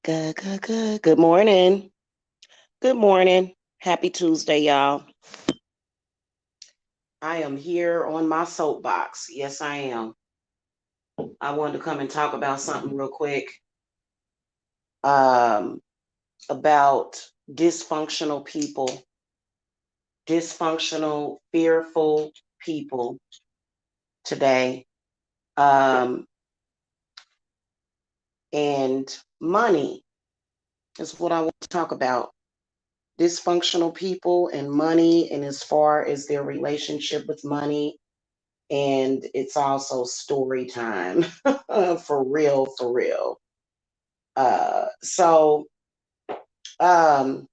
Good morning. Good morning. Happy Tuesday, y'all. I am here on my soapbox. Yes, I am. I wanted to come and talk about something real quick. Um, about dysfunctional people, dysfunctional, fearful people today. Um, and money is what I want to talk about. Dysfunctional people and money, and as far as their relationship with money, and it's also story time. For real, for real. So um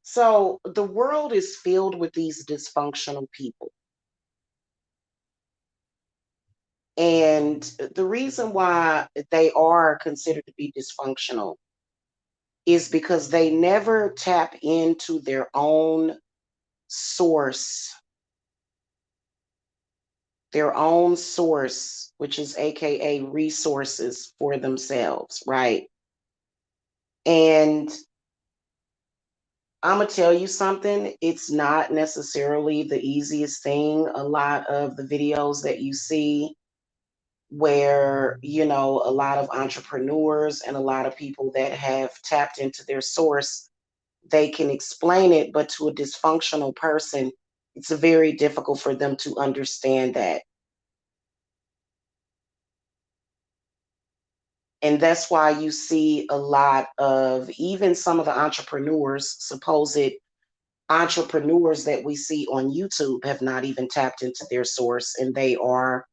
so the world is filled with these dysfunctional people, and the reason why they are considered to be dysfunctional is because they never tap into their own source, which is AKA resources for themselves, right? And I'm gonna tell you something, it's not necessarily the easiest thing. A lot of the videos that you see where, a lot of entrepreneurs and a lot of people that have tapped into their source, they can explain it, but to a dysfunctional person, it's very difficult for them to understand that. And that's why you see a lot of even some of the entrepreneurs, supposed entrepreneurs that we see on YouTube, have not even tapped into their source, and they are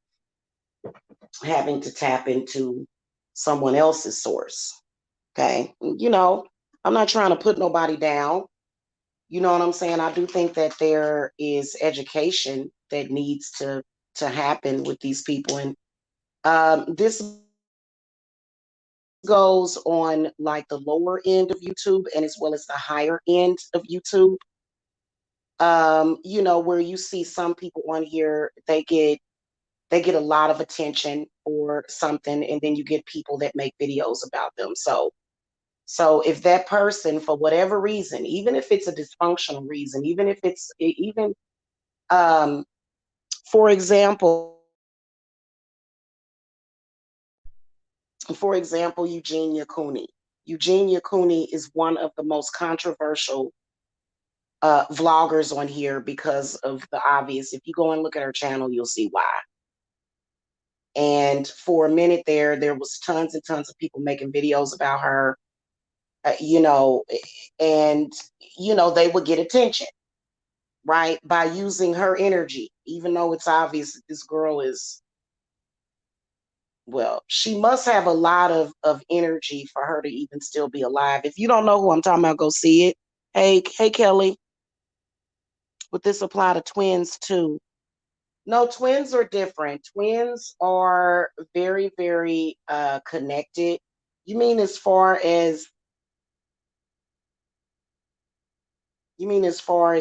having to tap into someone else's source. Okay. I'm not trying to put nobody down. You know what I'm saying? I do think that there is education that needs to happen with these people. And this goes on like the lower end of YouTube and as well as the higher end of YouTube. Where you see some people on here, they get a lot of attention for something, and then you get people that make videos about them. So if that person, for whatever reason, even if it's a dysfunctional reason, even if it's even um for example Eugenia Cooney. Eugenia Cooney is one of the most controversial vloggers on here because of the obvious. If you go and look at her channel, you'll see why. And for a minute there was tons and tons of people making videos about her, uh, you know, and they would get attention, right, by using her energy, even though it's obvious that this girl is, well, she must have a lot of energy for her to even still be alive. If you don't know who I'm talking about, go see it. Hey, Kelly, would this apply to twins too? No, twins are different. Twins are very, very connected. You mean as far as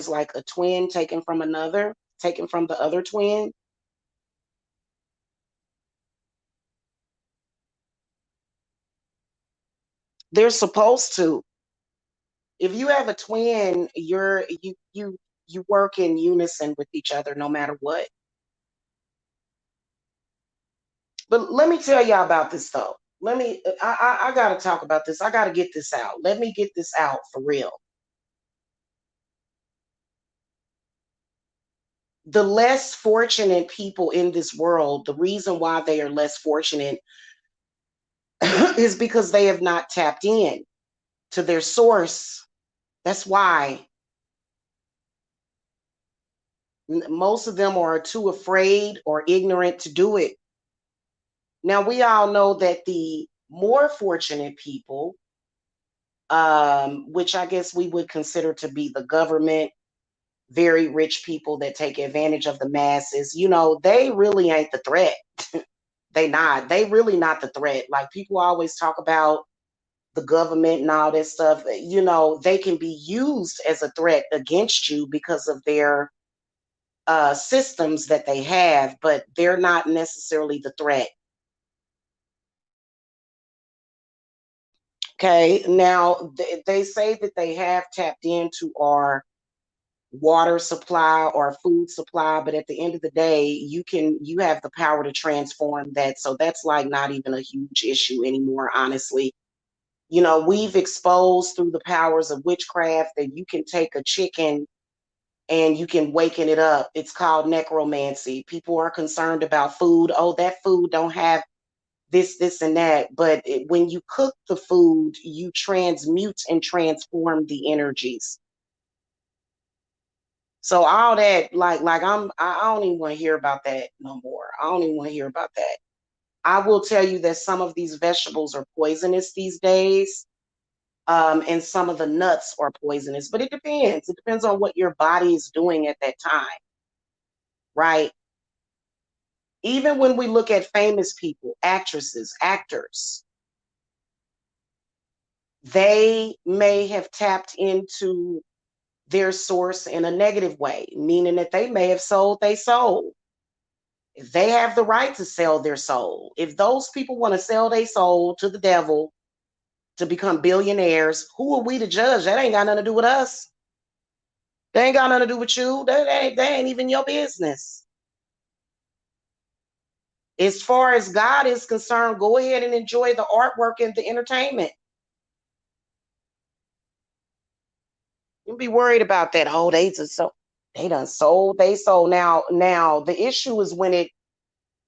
like a twin taken from the other twin? They're supposed to. If you have a twin, you work in unison with each other no matter what. But let me tell y'all about this though. I gotta talk about this. I gotta get this out. Let me get this out for real. The less fortunate people in this world, the reason why they are less fortunate is because they have not tapped in to their source. That's why most of them are too afraid or ignorant to do it. Now, we all know that the more fortunate people, which I guess we would consider to be the government, very rich people that take advantage of the masses, they really ain't the threat. They really not the threat. Like people always talk about the government and all that stuff, you know, they can be used as a threat against you because of their systems that they have, but they're not necessarily the threat. Okay, now they say that they have tapped into our water supply or food supply, but at the end of the day, you have the power to transform that. So that's like not even a huge issue anymore, honestly. You know, we've exposed through the powers of witchcraft that you can take a chicken and you can waken it up. It's called necromancy. People are concerned about food. Oh, that food don't have this, and that. But when you cook the food, you transmute and transform the energies. So all that, I don't even want to hear about that no more. I don't even want to hear about that. I will tell you that some of these vegetables are poisonous these days, and some of the nuts are poisonous. But it depends. It depends on what your body is doing at that time, right? Even when we look at famous people, actresses, actors, they may have tapped into their source in a negative way, meaning that they may have sold their soul. If they have the right to sell their soul, if those people want to sell their soul to the devil to become billionaires, who are we to judge? That ain't got nothing to do with us. They ain't got nothing to do with you. They ain't even your business. As far as God is concerned, go ahead and enjoy the artwork and the entertainment. Don't be worried about that. Oh, they done sold they sold. Now the issue is when it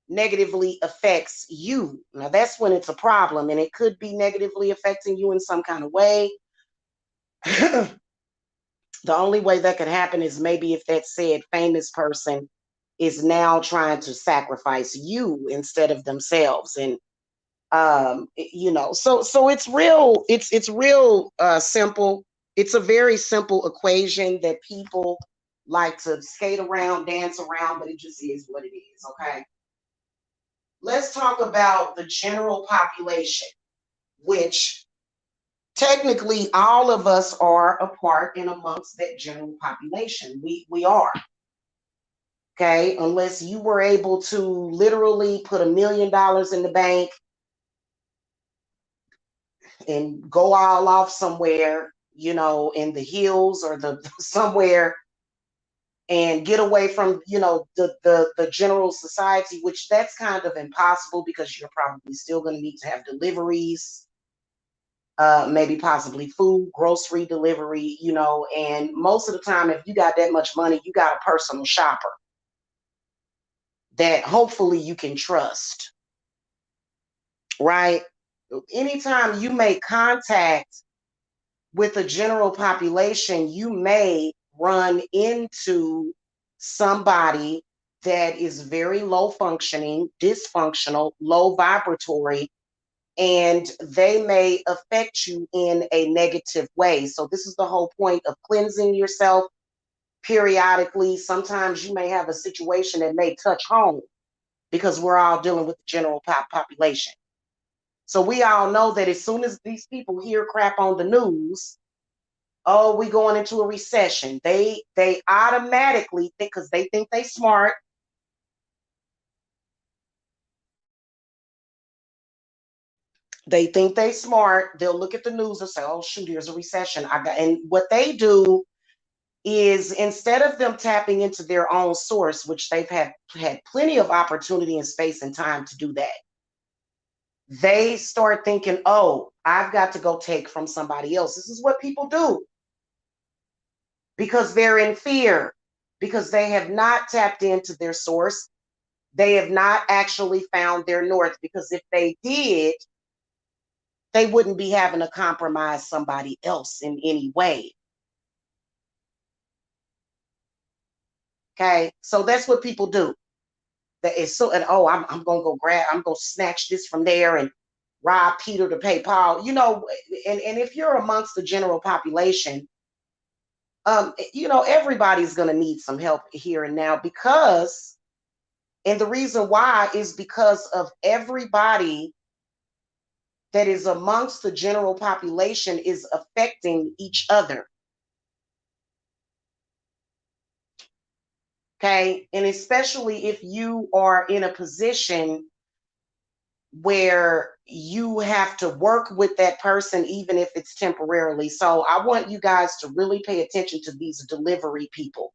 negatively affects you. Now that's when it's a problem, and it could be negatively affecting you in some kind of way. The only way that could happen is maybe if that said famous person is now trying to sacrifice you instead of themselves. And you know, so it's real simple. It's a very simple equation that people like to skate around, dance around, but it just is what it is. Okay, let's talk about the general population, which technically all of us are a part and amongst that general population. We are. Okay, unless you were able to literally put $1 million in the bank and go all off somewhere, you know, in the hills or the somewhere, and get away from, you know, the general society, which that's kind of impossible because you're probably still going to need to have deliveries, maybe possibly food, grocery delivery, you know, and most of the time, if you got that much money, you got a personal shopper that hopefully you can trust, right? Anytime you make contact with the general population, you may run into somebody that is very low functioning, dysfunctional, low vibratory, and they may affect you in a negative way. So, this is the whole point of cleansing yourself periodically. Sometimes you may have a situation that may touch home because we're all dealing with the general population. So, we all know that as soon as these people hear crap on the news, oh, we going into a recession. They automatically think, because they think they smart. They think they smart. They'll look at the news and say, "Oh shoot, there's a recession." And what they do is, instead of them tapping into their own source, which they've had plenty of opportunity and space and time to do that, they start thinking, "Oh, I've got to go take from somebody else." This is what people do because they're in fear, because they have not tapped into their source. They have not actually found their north, because if they did, they wouldn't be having to compromise somebody else in any way. Okay, so that's what people do. That is so, and oh, I'm gonna go grab, I'm gonna snatch this from there and rob Peter to pay Paul. You know, and if you're amongst the general population, you know, everybody's gonna need some help here and now, because, and the reason why is because of everybody that is amongst the general population is affecting each other. Okay. And especially if you are in a position where you have to work with that person, even if it's temporarily. So I want you guys to really pay attention to these delivery people,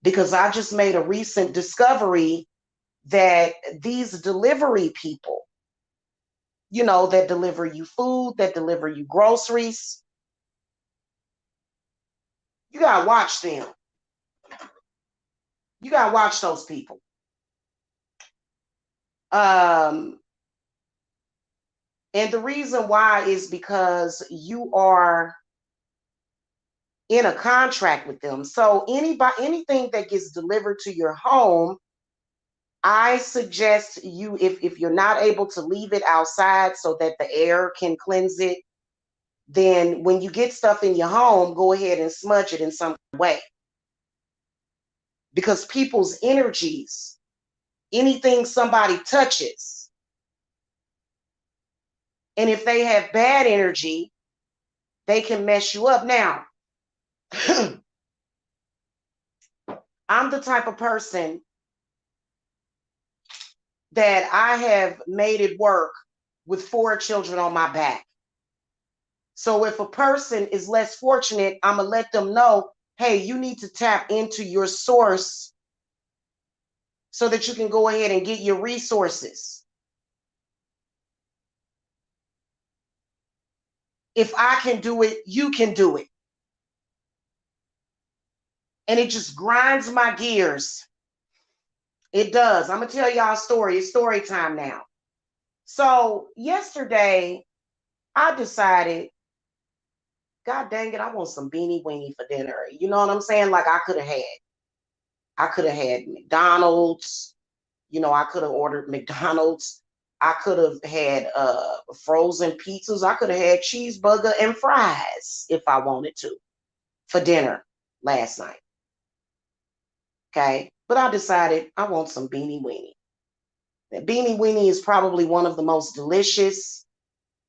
because I just made a recent discovery that these delivery people, you know, that deliver you food, that deliver you groceries, you got to watch them. You got to watch those people. And the reason why is because you are in a contract with them. So anything that gets delivered to your home, I suggest you, if you're not able to leave it outside so that the air can cleanse it, then when you get stuff in your home, go ahead and smudge it in some way. Because people's energies, anything somebody touches, and if they have bad energy, they can mess you up. Now, I'm the type of person that I have made it work with 4 children on my back. So if a person is less fortunate, I'm going to let them know, hey, you need to tap into your source so that you can go ahead and get your resources. If I can do it, you can do it. And it just grinds my gears. It does. I'm going to tell y'all a story. It's story time now. So yesterday, I decided, God dang it, I want some beanie weenie for dinner. You know what I'm saying? Like I could have had McDonald's. You know, I could have ordered McDonald's. I could have had frozen pizzas. I could have had cheeseburger and fries if I wanted to for dinner last night. Okay. But I decided I want some beanie weenie. That beanie weenie is probably one of the most delicious,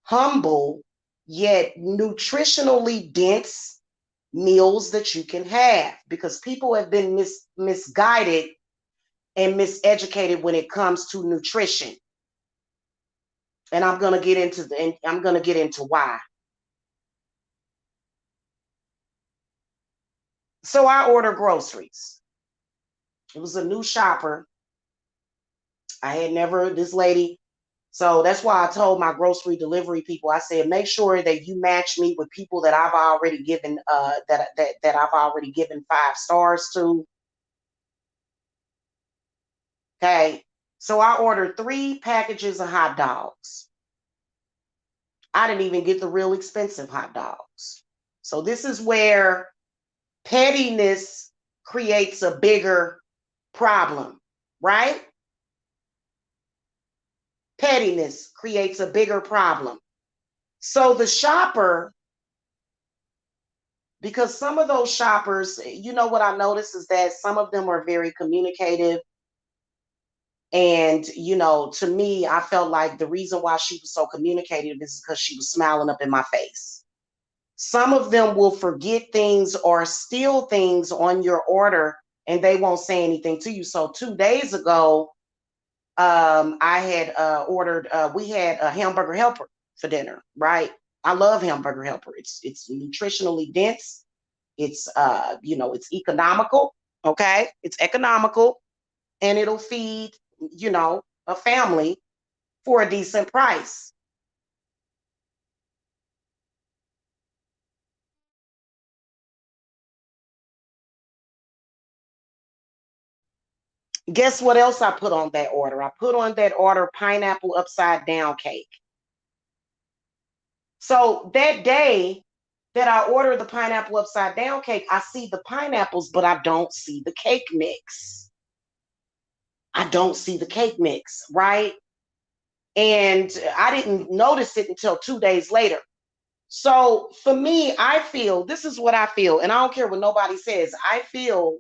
humble, yet nutritionally dense meals that you can have, because people have been misguided and miseducated when it comes to nutrition. And I'm going to get into why. So I order groceries. It was a new shopper. I had never, this lady. So that's why I told my grocery delivery people, I said, make sure that you match me with people that I've already given, that I've already given 5 stars to. Okay. So I ordered 3 packages of hot dogs. I didn't even get the real expensive hot dogs. So this is where pettiness creates a bigger problem, right? Pettiness creates a bigger problem. So the shopper, because some of those shoppers, you know what I noticed is that some of them are very communicative. And, you know, to me, I felt like the reason why she was so communicative is because she was smiling up in my face. Some of them will forget things or steal things on your order and they won't say anything to you. So 2 days ago, I had ordered, we had a hamburger helper for dinner, right? I love hamburger helper. It's nutritionally dense. It's, you know, it's economical. Okay. It's economical and it'll feed, you know, a family for a decent price. Guess what else I put on that order? I put on that order pineapple upside down cake. So that day that I ordered the pineapple upside down cake, I see the pineapples, but I don't see the cake mix. I don't see the cake mix, right? And I didn't notice it until 2 days later. So for me, I feel, this is what I feel, and I don't care what nobody says. I feel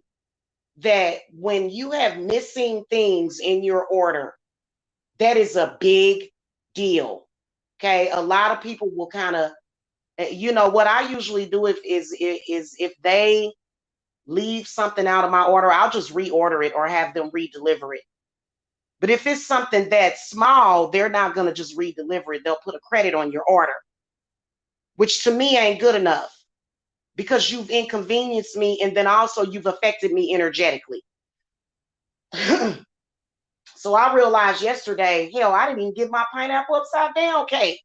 that when you have missing things in your order, that is a big deal. Okay, a lot of people will kind of, you know, what I usually do is if they leave something out of my order, I'll just reorder it or have them redeliver it. But if it's something that small, they're not going to just redeliver it. They'll put a credit on your order, which to me ain't good enough because you've inconvenienced me and then also you've affected me energetically. So I realized yesterday, hell, I didn't even get my pineapple upside down cake,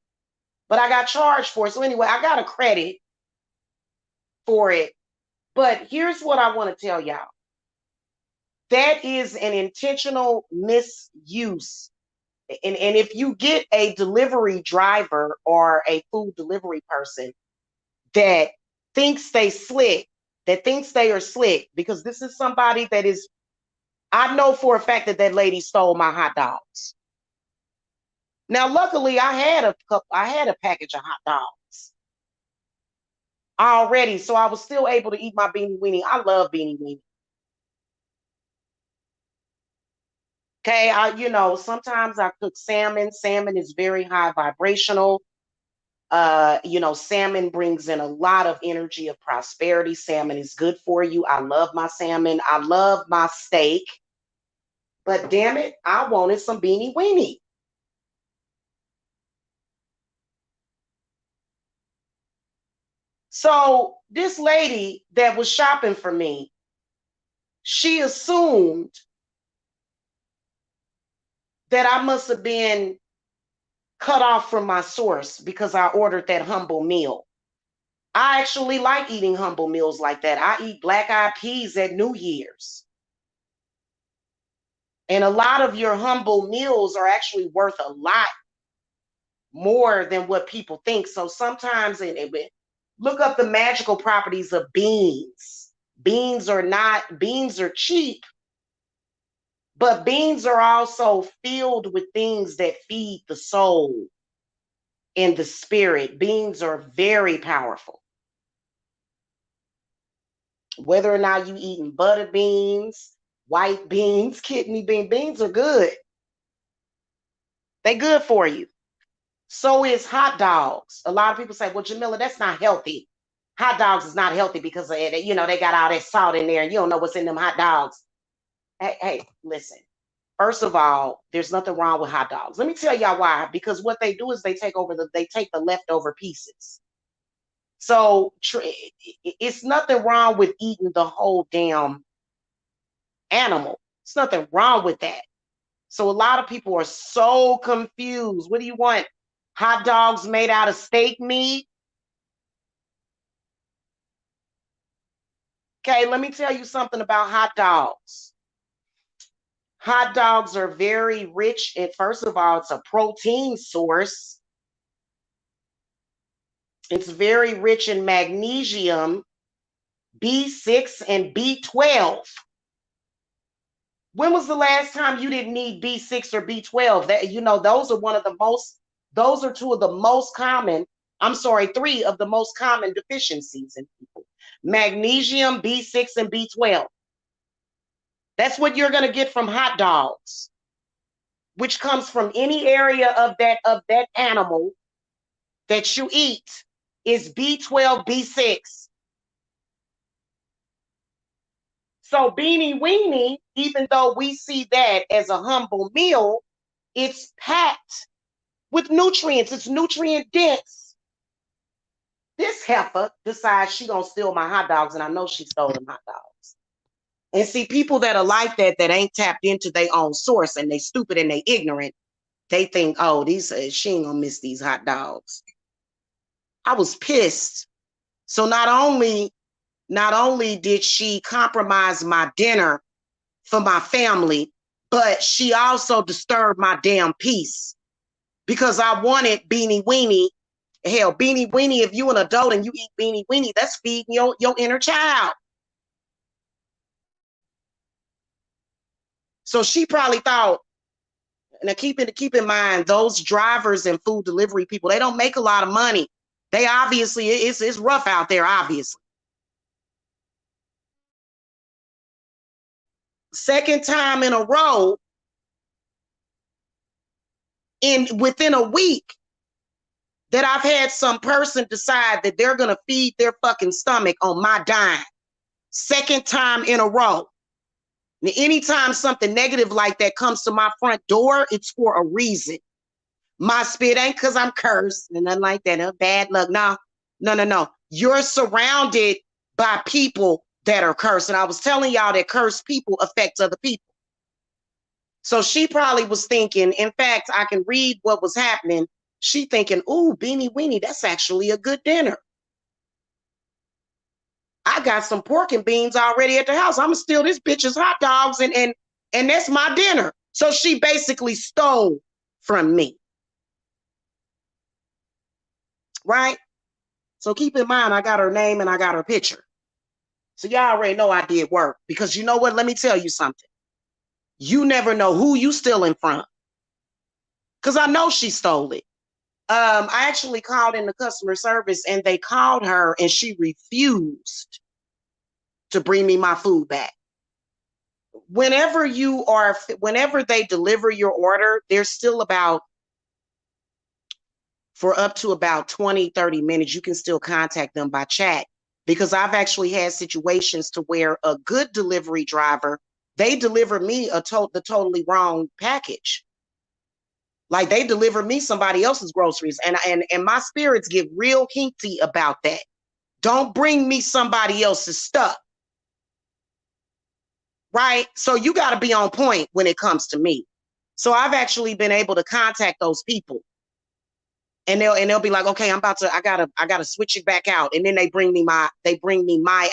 but I got charged for it. So anyway, I got a credit for it. But here's what I want to tell y'all. That is an intentional misuse. And if you get a delivery driver or a food delivery person that thinks they slick, that thinks they are slick, because this is somebody that is, I know for a fact that that lady stole my hot dogs. Now, luckily, I had a package of hot dogs already, so I was still able to eat my beanie weenie. I love beanie weenie. Okay, you know, sometimes I cook salmon. Salmon is very high vibrational. You know, salmon brings in a lot of energy of prosperity. Salmon is good for you. I love my salmon. I love my steak. But damn it, I wanted some beanie weenie. So this lady that was shopping for me, she assumed that I must have been cut off from my source because I ordered that humble meal. I actually like eating humble meals like that. I eat black eyed peas at New Year's. And a lot of your humble meals are actually worth a lot more than what people think. So sometimes look up the magical properties of beans. Beans are cheap, but beans are also filled with things that feed the soul and the spirit. Beans are very powerful. Whether or not you eating butter beans, white beans, kidney beans are good. They good for you. So is hot dogs. A lot of people say, well, Jamila, that's not healthy. Hot dogs is not healthy because of it. You know, they got all that salt in there and you don't know what's in them hot dogs. Hey, listen. First of all, there's nothing wrong with hot dogs. Let me tell y'all why. Because what they do is they take the leftover pieces. So it's nothing wrong with eating the whole damn animal. It's nothing wrong with that. So a lot of people are so confused. What do you want? Hot dogs made out of steak meat? Okay, let me tell you something about hot dogs. Hot dogs are very rich. And first of all, it's a protein source. It's very rich in magnesium, B6, and B12. When was the last time you didn't need B6 or B12? That, you know, those are two of the most common, I'm sorry, three of the most common deficiencies in people. Magnesium, B6, and B12. That's what you're going to get from hot dogs, which comes from any area of that animal that you eat is B12, B6. So beanie weenie, even though we see that as a humble meal, it's packed with nutrients. It's nutrient dense. This heifer decides she gonna steal my hot dogs, and I know she stole them hot dogs. And see, people that are like that, that ain't tapped into their own source, and they stupid and they ignorant, they think, oh, she ain't gonna miss these hot dogs. I was pissed. So not only did she compromise my dinner for my family, but she also disturbed my damn peace because I wanted beanie weenie. Hell, beanie weenie, if you an adult and you eat beanie weenie, that's feeding your inner child. So she probably thought, now keep in mind, those drivers and food delivery people, they don't make a lot of money. They obviously, it's rough out there, obviously. Second time in a row, within a week, that I've had some person decide that they're going to feed their fucking stomach on my dime. Second time in a row. Now, anytime something negative like that comes to my front door, it's for a reason. My spit ain't because I'm cursed and nothing like that. Bad luck. No. You're surrounded by people that are cursed. And I was telling y'all that cursed people affect other people. So she probably was thinking, in fact, I can read what was happening. She thinking, ooh, beanie weenie, that's actually a good dinner. I got some pork and beans already at the house. I'm gonna steal this bitch's hot dogs and that's my dinner. So she basically stole from me. Right? So keep in mind, I got her name and I got her picture. So y'all already know I did work, because you know what? Let me tell you something. You never know who you stealing from. Because I know she stole it. I actually called in the customer service and they called her and she refused to bring me my food back. Whenever they deliver your order, there's still for up to about 20, 30 minutes, you can still contact them by chat, because I've actually had situations to where a good delivery driver, they deliver me the totally wrong package. Like they deliver me somebody else's groceries, and my spirits get real hinky about that. Don't bring me somebody else's stuff. Right? So you got to be on point when it comes to me. So I've actually been able to contact those people. And they'll be like, okay, I gotta switch it back out. And then they bring me my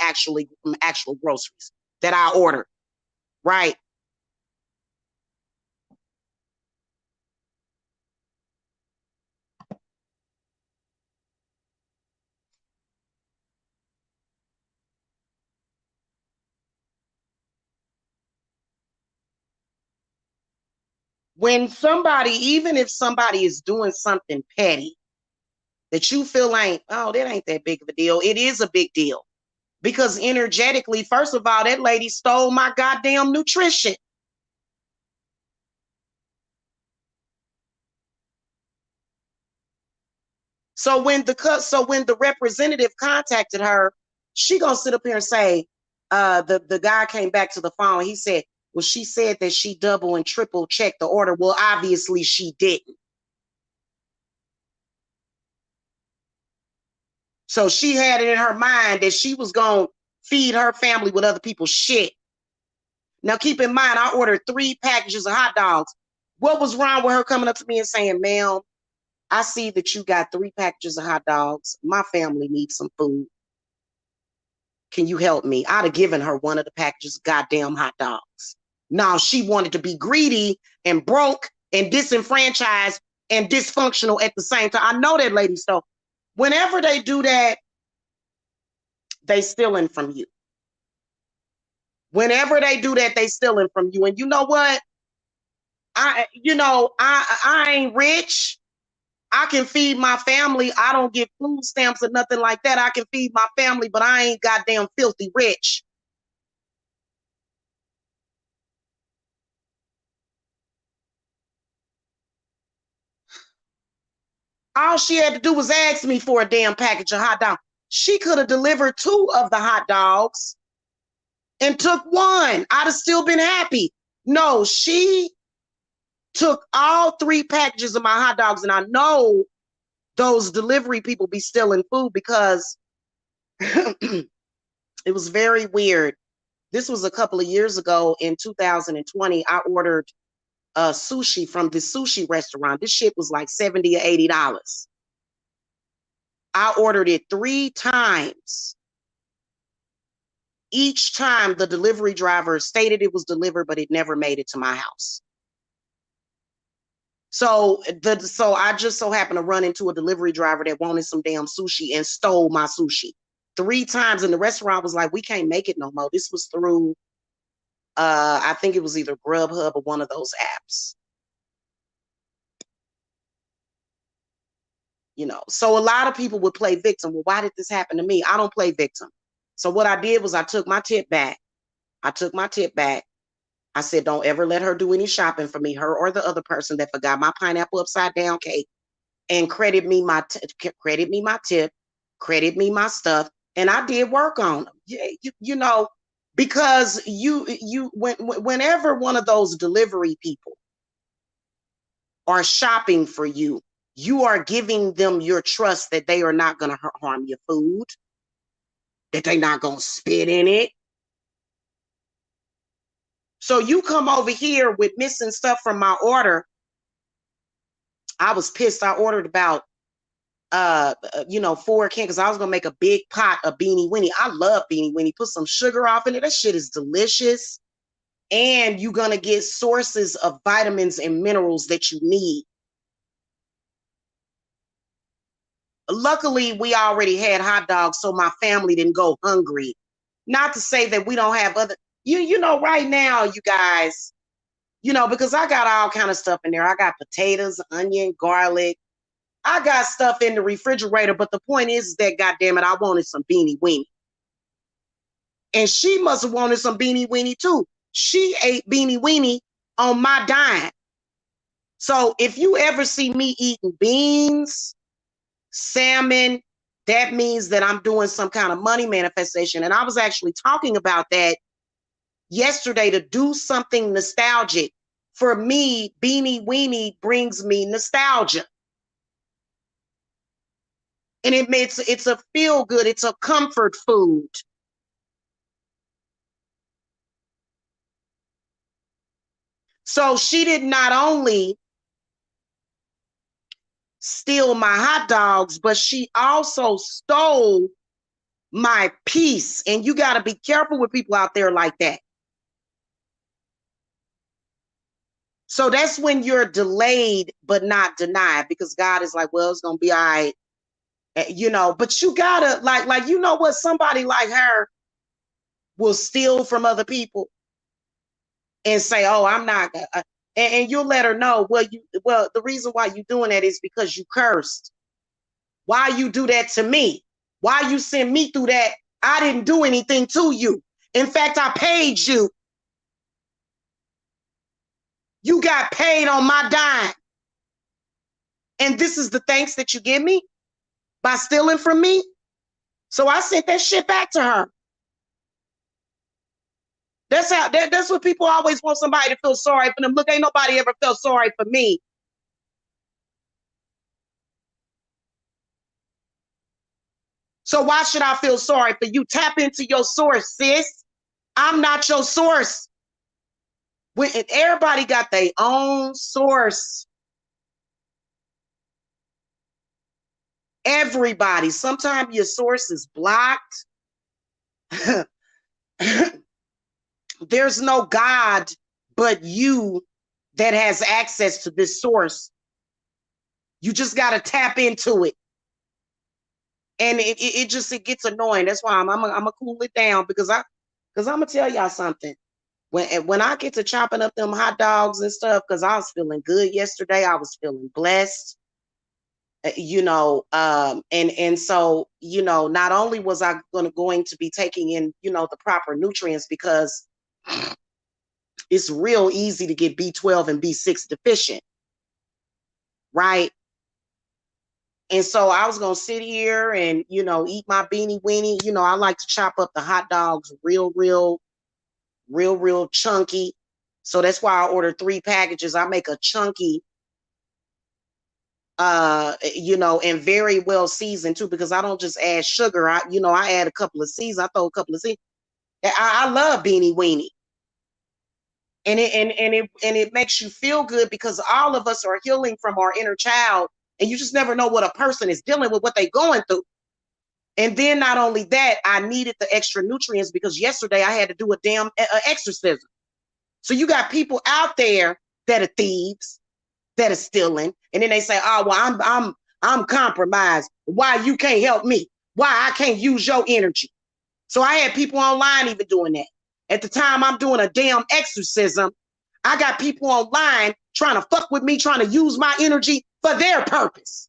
actual groceries that I ordered. Right. Even if somebody is doing something petty that you feel like, oh, that ain't that big of a deal, it is a big deal. Because energetically, first of all, that lady stole my goddamn nutrition. So when the representative contacted her, she gonna sit up here and say, the guy came back to the phone. He said, well, she said that she double and triple checked the order. Well, obviously she didn't. So she had it in her mind that she was gonna feed her family with other people's shit. Now keep in mind, I ordered 3 packages of hot dogs. What was wrong with her coming up to me and saying, ma'am, I see that you got 3 packages of hot dogs. My family needs some food. Can you help me? I'd have given her one of the packages of goddamn hot dogs. Now she wanted to be greedy and broke and disenfranchised and dysfunctional at the same time. I know that lady stole. Whenever they do that, they stealing from you. Whenever they do that, they stealing from you. And you know what? I ain't rich. I can feed my family. I don't get food stamps or nothing like that. I can feed my family, but I ain't goddamn filthy rich. All she had to do was ask me for a damn package of hot dogs. She could have delivered 2 of the hot dogs and took 1. I'd have still been happy. No, she took all 3 packages of my hot dogs, and I know those delivery people be stealing food because it was very weird. This was a couple of years ago in 2020. I ordered sushi from this sushi restaurant. This shit was like $70 or $80. I ordered it 3 times. Each time the delivery driver stated it was delivered, but it never made it to my house. So I just so happened to run into a delivery driver that wanted some damn sushi and stole my sushi 3 times. And the restaurant was like, we can't make it no more. This was through, I think it was either Grubhub or one of those apps. So a lot of people would play victim. Well, why did this happen to me? I don't play victim. So what I did was I took my tip back. I said, don't ever let her do any shopping for me, her or the other person that forgot my pineapple upside down cake and credit me my tip, credit me my stuff, and I did work on them. You know, because whenever one of those delivery people are shopping for you, you are giving them your trust that they are not going to harm your food, that they're not going to spit in it. So you come over here with missing stuff from my order. I was pissed. I ordered about 4 cans because I was gonna make a big pot of beanie weenie. I love beanie weenie. Put some sugar off in it. That shit is delicious. And you're gonna get sources of vitamins and minerals that you need. Luckily, we already had hot dogs, so my family didn't go hungry. Not to say that we don't have other, right now, you guys, because I got all kind of stuff in there. I got potatoes, onion, garlic. I got stuff in the refrigerator, but the point is that, goddamn it, I wanted some beanie weenie. And she must have wanted some beanie weenie too. She ate beanie weenie on my dime. So if you ever see me eating beans, salmon, that means that I'm doing some kind of money manifestation. And I was actually talking about that yesterday, to do something nostalgic. For me, beanie weenie brings me nostalgia. And it's a feel good, it's a comfort food. So she did not only steal my hot dogs, but she also stole my peace. And you got to be careful with people out there like that. So that's when you're delayed but not denied, because God is like, well, it's gonna be all right, but you gotta like what, somebody like her will steal from other people and say, oh, I'm not and you'll let her know, well, the reason why you're doing that is because you cursed. Why you do that to me? Why you send me through that? I didn't do anything to you. In fact, I paid you. You got paid on my dime. And this is the thanks that you give me by stealing from me? So I sent that shit back to her. That's what people always want, somebody to feel sorry for them. Look, ain't nobody ever felt sorry for me. So why should I feel sorry for you? Tap into your source, sis. I'm not your source. When everybody got their own source. Everybody. Sometimes your source is blocked. There's no God but you that has access to this source. You just got to tap into it. And it gets annoying. That's why I'm gonna cool it down, because I'm gonna tell y'all something. When I get to chopping up them hot dogs and stuff, because I was feeling good yesterday, I was feeling blessed. And so, not only was I going to be taking in, the proper nutrients, because it's real easy to get B12 and B6 deficient, right? And so I was going to sit here and, eat my beanie weenie. I like to chop up the hot dogs real chunky. So that's why I ordered 3 packages. I make a chunky, and very well seasoned too, because I don't just add sugar. I add a couple of seasons. I throw a couple of seasons. I love beanie weenie. And it makes you feel good, because all of us are healing from our inner child, and you just never know what a person is dealing with, what they're going through. And then not only that, I needed the extra nutrients, because yesterday I had to do a damn exorcism. So you got people out there that are thieves, that are stealing, and then they say, "Oh, well, I'm compromised. Why you can't help me? Why I can't use your energy?" So I had people online even doing that. At the time I'm doing a damn exorcism, I got people online trying to fuck with me, trying to use my energy for their purpose.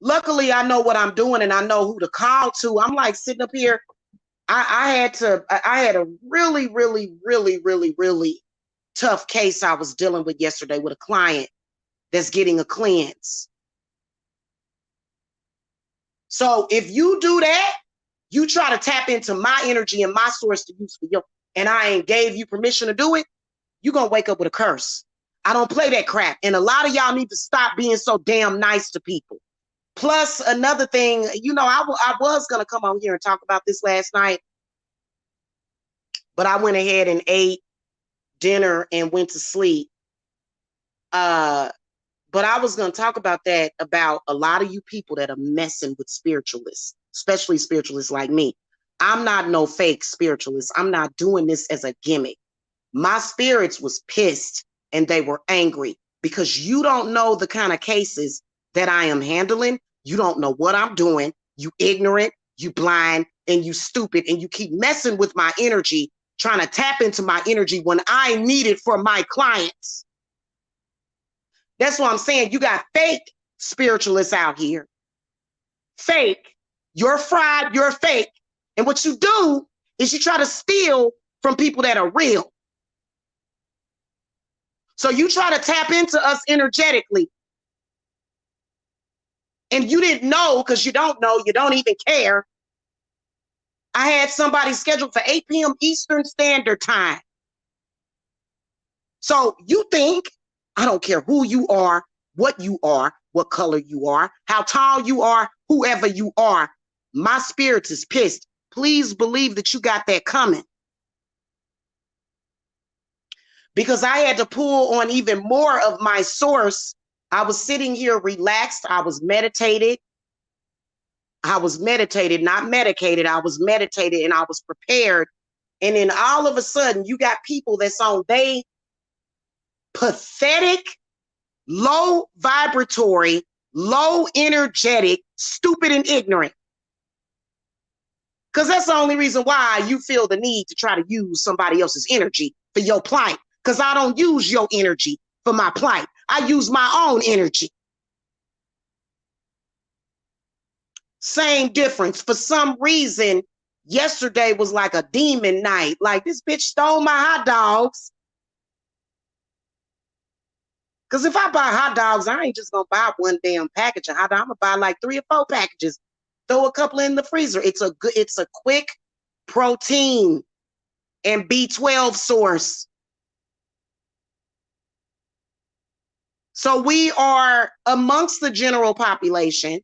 Luckily, I know what I'm doing and I know who to call to. I'm like sitting up here. I had a really, really, really, really, really tough case I was dealing with yesterday with a client that's getting a cleanse. So if you do that, you try to tap into my energy and my source to use for you, and I ain't gave you permission to do it, you're going to wake up with a curse. I don't play that crap. And a lot of y'all need to stop being so damn nice to people. Plus, another thing, I was going to come on here and talk about this last night, but I went ahead and ate dinner and went to sleep. But I was going to talk about that, about a lot of you people that are messing with spiritualists, especially spiritualists like me. I'm not no fake spiritualist. I'm not doing this as a gimmick. My spirits was pissed and they were angry because you don't know the kind of cases that I am handling. You don't know what I'm doing. You ignorant, you blind, and you stupid, and you keep messing with my energy, trying to tap into my energy when I need it for my clients. That's what I'm saying. You got fake spiritualists out here. Fake. You're fried, you're fake. And what you do is you try to steal from people that are real. So you try to tap into us energetically. And you didn't know, because you don't know, you don't even care. I had somebody scheduled for 8 p.m. Eastern Standard Time. So you think, I don't care who you are, what color you are, how tall you are, whoever you are, my spirit is pissed. Please believe that you got that coming. Because I had to pull on even more of my source. I was sitting here relaxed. I was meditated. Not medicated. I was meditated and I was prepared. And then all of a sudden, you got people that's on they pathetic, low vibratory, low energetic, stupid and ignorant. Because that's the only reason why you feel the need to try to use somebody else's energy for your plight. Because I don't use your energy for my plight. I use my own energy. Same difference. For some reason, yesterday was like a demon night. Like, this bitch stole my hot dogs. Because if I buy hot dogs, I ain't just going to buy one damn package of hot dogs. I'm going to buy like 3 or 4 packages. Throw a couple in the freezer. It's a quick protein and B12 source. So we are amongst the general population.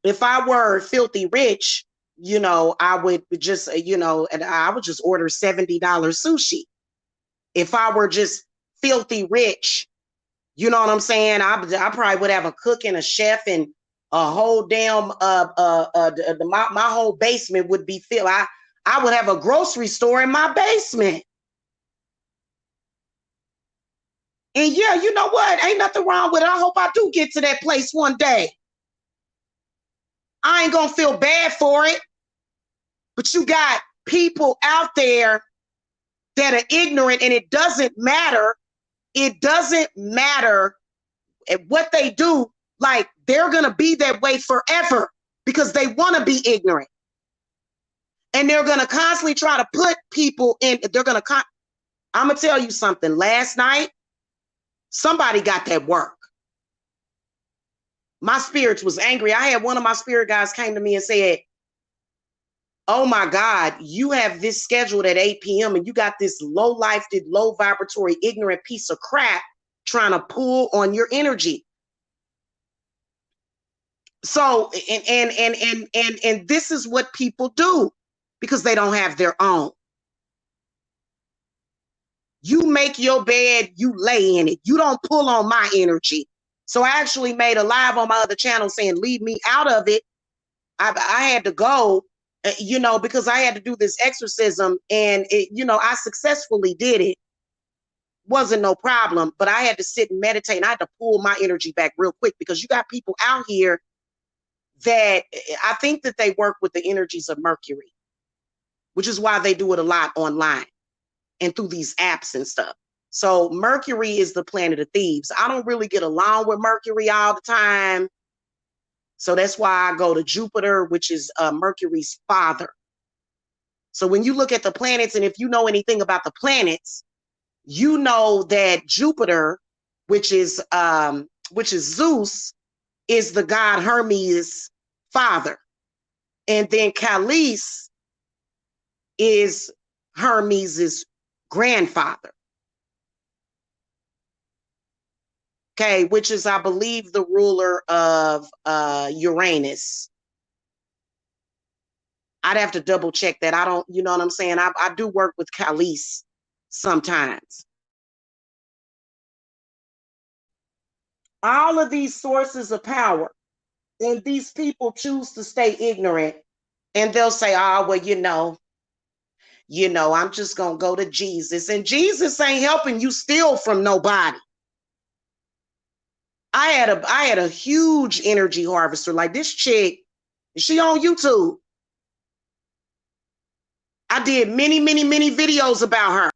If I were filthy rich, I would just, and I would just order $70 sushi. If I were just filthy rich, you know what I'm saying? I probably would have a cook and a chef and a whole damn, my whole basement would be filled. I would have a grocery store in my basement. And yeah, you know what? Ain't nothing wrong with it. I hope I do get to that place one day. I ain't gonna feel bad for it. But you got people out there that are ignorant, and it doesn't matter. It doesn't matter what they do. Like, they're gonna be that way forever because they want to be ignorant. And they're gonna constantly try to put people in. I'm gonna tell you something. Last night, somebody got that work. My spirits was angry. I had one of my spirit guys came to me and said, oh my God, you have this scheduled at 8 p.m. and you got this low-lifed, low vibratory, ignorant piece of crap trying to pull on your energy. So, and this is what people do because they don't have their own. You make your bed, you lay in it. You don't pull on my energy. So I actually made a live on my other channel saying, leave me out of it. I had to go, because I had to do this exorcism, and I successfully did it. Wasn't no problem, but I had to sit and meditate, and I had to pull my energy back real quick because you got people out here that I think that they work with the energies of Mercury, which is why they do it a lot online and through these apps and stuff. So Mercury is the planet of thieves. I don't really get along with Mercury all the time. So that's why I go to Jupiter, which is Mercury's father. So when you look at the planets, and if you know anything about the planets, you know that Jupiter, which is Zeus, is the god Hermes' father. And then Calais is Hermes' grandfather. Okay, which is, I believe, the ruler of Uranus. I'd have to double check that. I don't, you know what I'm saying? I do work with Calais sometimes. All of these sources of power, and these people choose to stay ignorant, and they'll say, oh, well, I'm just going to go to Jesus. And Jesus ain't helping you steal from nobody. I had a huge energy harvester. Like this chick, she on YouTube. I did many, many, many videos about her.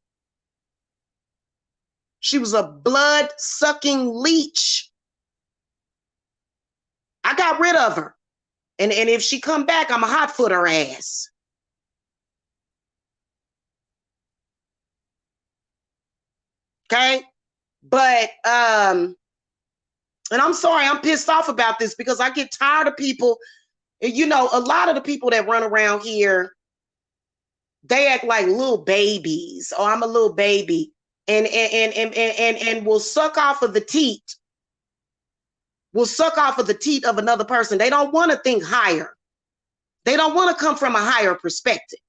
She was a blood-sucking leech. I got rid of her. And if she come back, I'm a hot foot her ass. Okay? But and I'm sorry, I'm pissed off about this because I get tired of people. You know, a lot of the people that run around here, they act like little babies. Oh, I'm a little baby. And will suck off of the teat. Will suck off of the teat of another person. They don't want to think higher. They don't want to come from a higher perspective.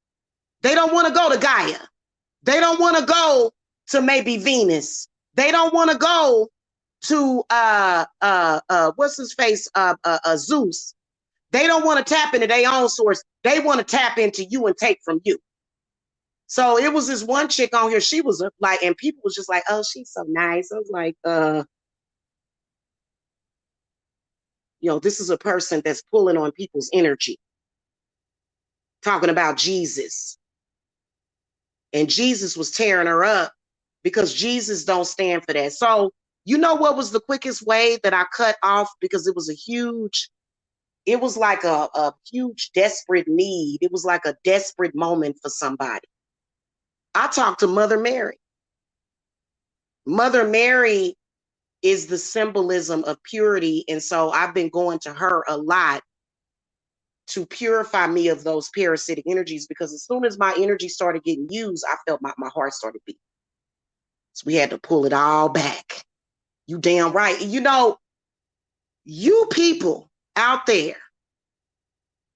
They don't want to go to Gaia. They don't want to go to maybe Venus. They don't want to go to what's his face, Zeus. They don't want to tap into their own source. They want to tap into you and take from you. So it was this one chick on here. She was like, and people was just like, oh, she's so nice. I was like, this is a person that's pulling on people's energy, talking about Jesus. And Jesus was tearing her up because Jesus don't stand for that. So you know what was the quickest way that I cut off? Because it was like a huge desperate need. It was like a desperate moment for somebody. I talked to Mother Mary. Mother Mary is the symbolism of purity. And so I've been going to her a lot to purify me of those parasitic energies, because as soon as my energy started getting used, I felt my heart started beating. So we had to pull it all back. You damn right. You people out there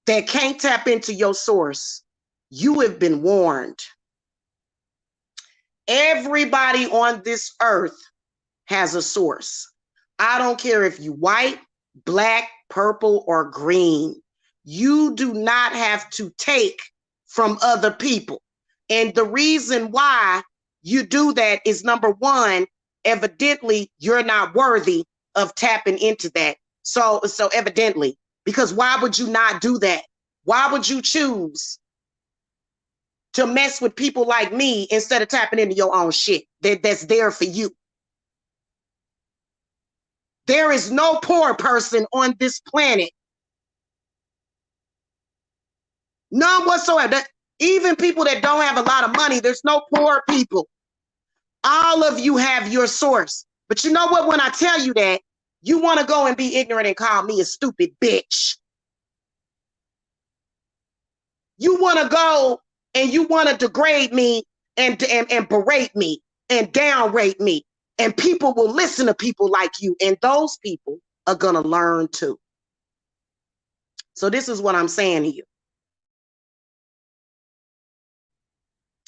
that can't tap into your source, you have been warned. Everybody on this earth has a source. I don't care if you white, black, purple, or green. You do not have to take from other people. And the reason why you do that is, number one, evidently you're not worthy of tapping into that. So evidently, because why would you not do that? Why would you choose to mess with people like me instead of tapping into your own shit that's there for you? There is no poor person on this planet. None whatsoever. Even people that don't have a lot of money, there's no poor people. All of you have your source. But you know what? When I tell you that, you want to go and be ignorant and call me a stupid bitch. You want to go and you want to degrade me and berate me and downrate me. And people will listen to people like you. And those people are going to learn too. So this is what I'm saying to you.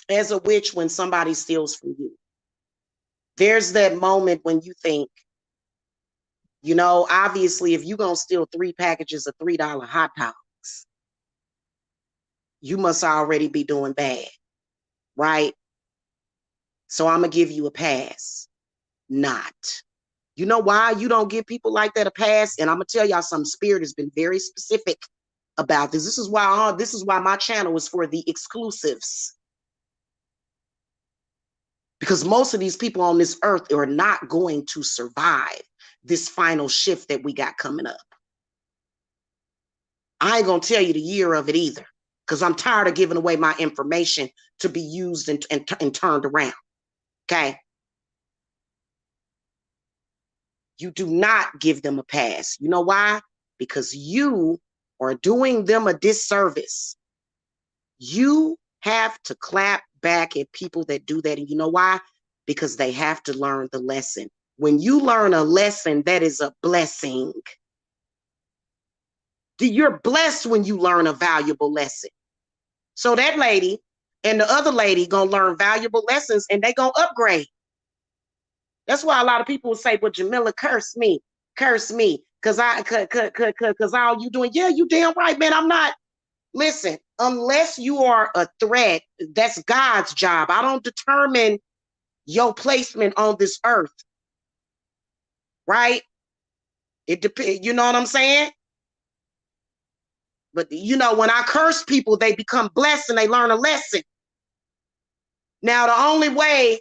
As a witch, when somebody steals from you, there's that moment when you think, obviously, if you're going to steal 3 packages of $3 hot dogs, you must already be doing bad, right? So I'm going to give you a pass. Not. You know why you don't give people like that a pass? And I'm going to tell y'all something. Spirit has been very specific about this. This is why my channel is for the exclusives. because most of these people on this earth are not going to survive this final shift that we got coming up. I ain't going to tell you the year of it either, because I'm tired of giving away my information to be used and turned around. Okay? You do not give them a pass. You know why? Because you are doing them a disservice. You have to clap back at people that do that. And you know why? Because they have to learn the lesson. When you learn a lesson, that is a blessing. You're blessed when you learn a valuable lesson. So that lady and the other lady gonna learn valuable lessons and they gonna upgrade. That's why a lot of people will say, well, Jamila, curse me, because all you doing, yeah, you damn right, man. I'm not. Listen, unless you are a threat, that's God's job. I don't determine your placement on this earth, right? It depends. You know what I'm saying? But you know, when I curse people, they become blessed and they learn a lesson. Now, the only way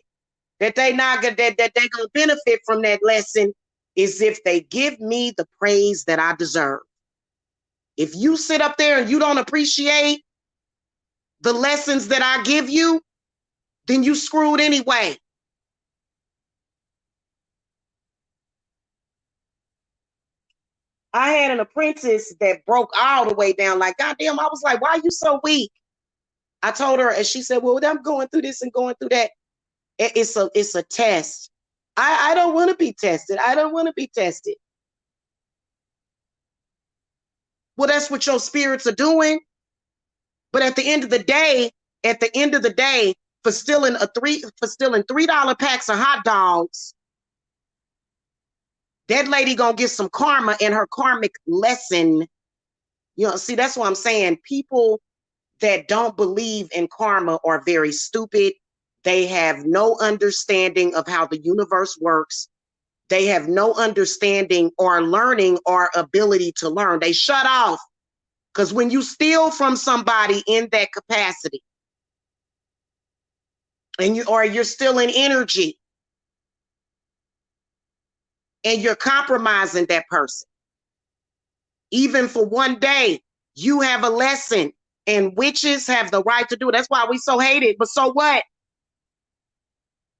that they gonna benefit from that lesson is if they give me the praise that I deserve. If you sit up there and you don't appreciate the lessons that I give you, then you screwed anyway. I had an apprentice that broke all the way down. Like, goddamn, I was like, why are you so weak? I told her, and she said, well, I'm going through this and going through that. It's a test. I don't want to be tested. I don't want to be tested. Well, that's what your spirits are doing. But at the end of the day, for stealing $3 packs of hot dogs, that lady gonna get some karma in her karmic lesson. You know, see, that's what I'm saying. People that don't believe in karma are very stupid. They have no understanding of how the universe works. They have no understanding or learning or ability to learn. They shut off. Because when you steal from somebody in that capacity, and you're stealing energy, and you're compromising that person, even for one day, you have a lesson, and witches have the right to do it. That's why we so hate it. But so what?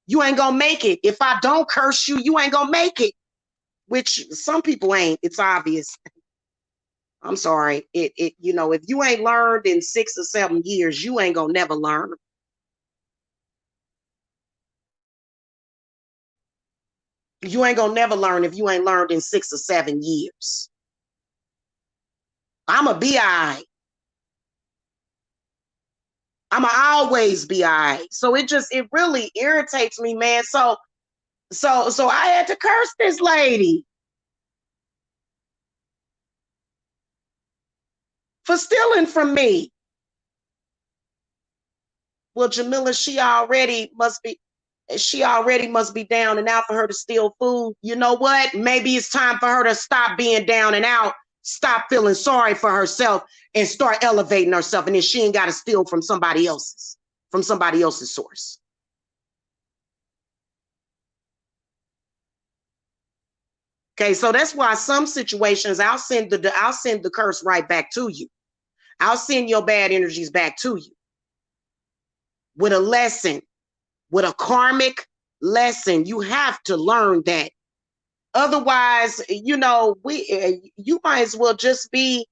You ain't gonna make it. If I don't curse you, you ain't gonna make it. Which some people ain't. It's obvious. I'm sorry. If you ain't learned in 6 or 7 years, you ain't gonna never learn. You ain't gonna never learn if you ain't learned in 6 or 7 years. I'ma be all right. I'ma always be all right. So it really irritates me, man. So I had to curse this lady for stealing from me. Well, Jamila, she already must be down and out for her to steal food. You know what? Maybe it's time for her to stop being down and out, stop feeling sorry for herself, and start elevating herself. And then she ain't got to steal from somebody else's source. Okay, so that's why some situations I'll send the curse right back to you. I'll send your bad energies back to you with a lesson, with a karmic lesson. You have to learn that. Otherwise, you might as well just be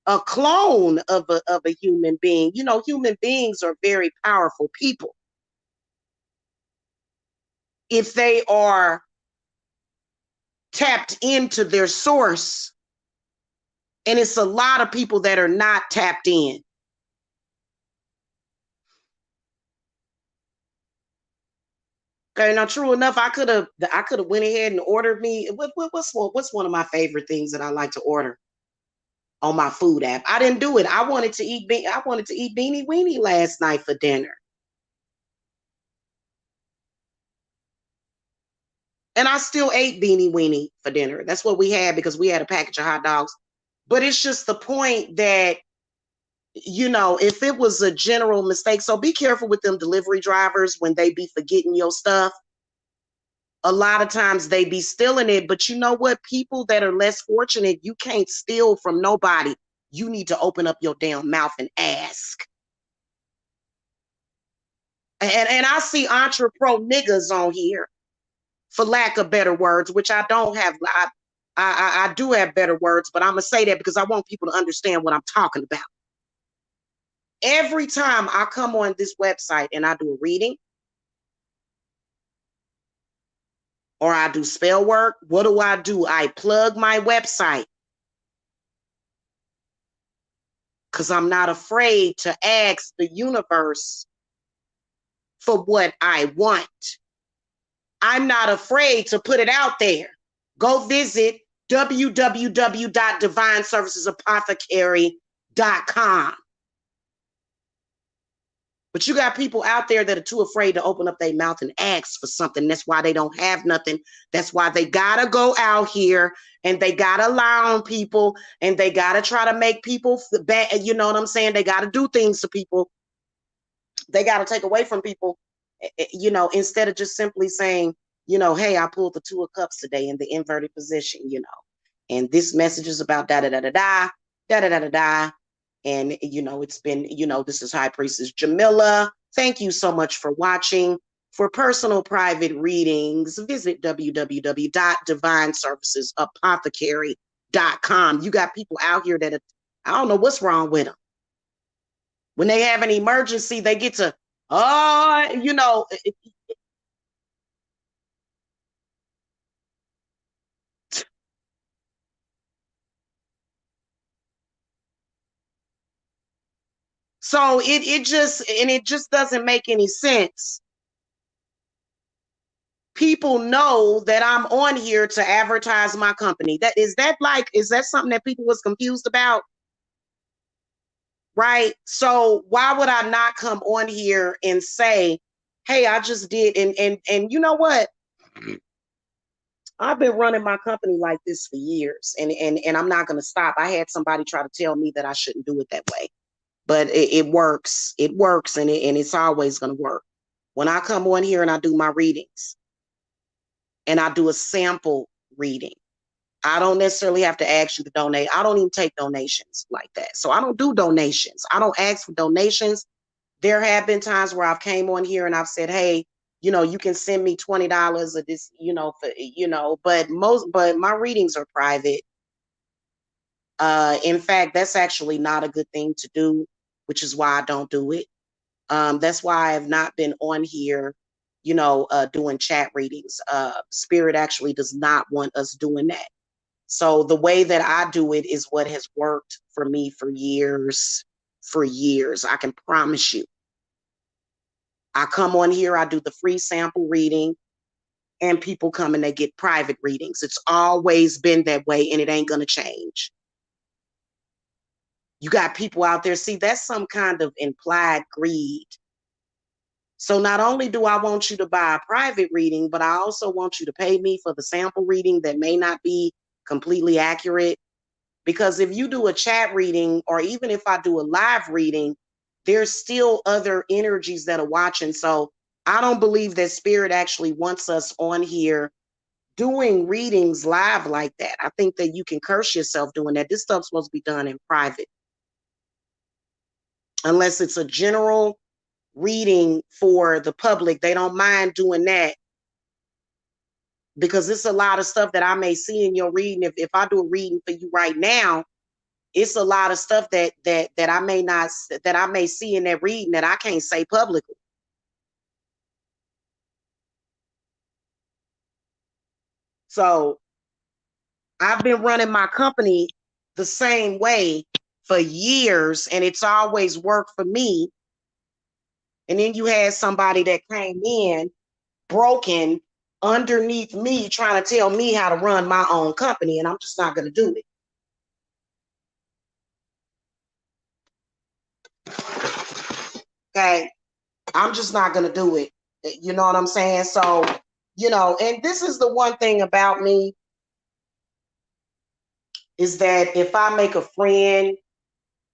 a clone of a human being. You know, human beings are very powerful people. If they are tapped into their source, and it's a lot of people that are not tapped in. Okay, now true enough, I could have went ahead and ordered me. What's one of my favorite things that I like to order on my food app? I didn't do it. I wanted to eat beanie weenie last night for dinner. And I still ate beanie weenie for dinner. That's what we had because we had a package of hot dogs. But it's just the point that you know, if it was a general mistake, so be careful with them delivery drivers when they be forgetting your stuff. A lot of times they be stealing it, but you know what? People that are less fortunate, you can't steal from nobody. You need to open up your damn mouth and ask. And I see entrepreneur niggas on here, for lack of better words, which I don't have. I do have better words, but I'm gonna say that because I want people to understand what I'm talking about. Every time I come on this website and I do a reading or I do spell work, what do? I plug my website because I'm not afraid to ask the universe for what I want. I'm not afraid to put it out there. Go visit www.divineservicesapothecary.com. But you got people out there that are too afraid to open up their mouth and ask for something. That's why they don't have nothing. That's why they gotta go out here and they gotta lie on people and they gotta try to make people bad. You know what I'm saying? They gotta do things to people. They gotta take away from people, you know, instead of just simply saying, you know, hey, I pulled the 2 of Cups today in the inverted position, you know, and this message is about da da da da da da da da da da. And, you know, it's been, you know, this is High Priestess Jamila. Thank you so much for watching. For personal private readings, visit www.divineservicesapothecary.com. You got people out here that I don't know what's wrong with them. When they have an emergency, they get to, you know. So it just doesn't make any sense. People know that I'm on here to advertise my company. Is that something that people was confused about? Right? So why would I not come on here and say, hey, I just did and you know what? I've been running my company like this for years and I'm not gonna stop. I had somebody try to tell me that I shouldn't do it that way. But it works. It works and it's always gonna work. When I come on here and I do my readings and I do a sample reading, I don't necessarily have to ask you to donate. I don't even take donations like that. So I don't do donations. I don't ask for donations. There have been times where I've came on here and I've said, hey, you know, you can send me $20 of this, you know, for, you know, but my readings are private. In fact, that's actually not a good thing to do, which is why I don't do it. That's why I have not been on here, you know, doing chat readings. Spirit actually does not want us doing that. So the way that I do it is what has worked for me for years, I can promise you. I come on here, I do the free sample reading, and people come and they get private readings. It's always been that way, and it ain't going to change. You got people out there, see, that's some kind of implied greed. So not only do I want you to buy a private reading, but I also want you to pay me for the sample reading that may not be completely accurate. Because if you do a chat reading, or even if I do a live reading, there's still other energies that are watching. So I don't believe that Spirit actually wants us on here doing readings live like that. I think that you can curse yourself doing that. This stuff's supposed to be done in private. Unless it's a general reading for the public, they don't mind doing that. Because it's a lot of stuff that I may see in your reading. If I do a reading for you right now, it's a lot of stuff that I may see in that reading that I can't say publicly. So I've been running my company the same way for years, and it's always worked for me. And then you had somebody that came in broken underneath me trying to tell me how to run my own company, and I'm just not going to do it. Okay, I'm just not going to do it. You know what I'm saying? So, you know, and this is the one thing about me, is that if I make a friend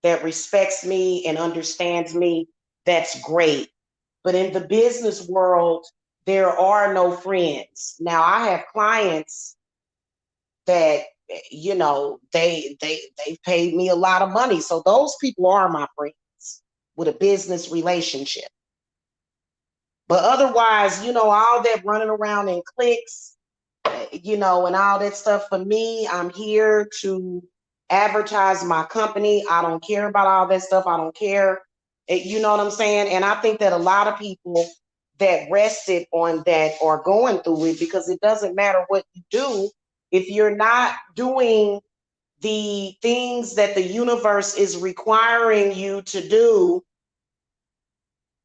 that respects me and understands me, that's great. But in the business world, there are no friends. Now I have clients that, you know, they paid me a lot of money. So those people are my friends with a business relationship. But otherwise, you know, all that running around in cliques, you know, and all that stuff, for me, I'm here to advertise my company. I don't care about all that stuff. I don't care. You know what I'm saying? And I think that a lot of people that rested on that are going through it, because it doesn't matter what you do. If you're not doing the things that the universe is requiring you to do,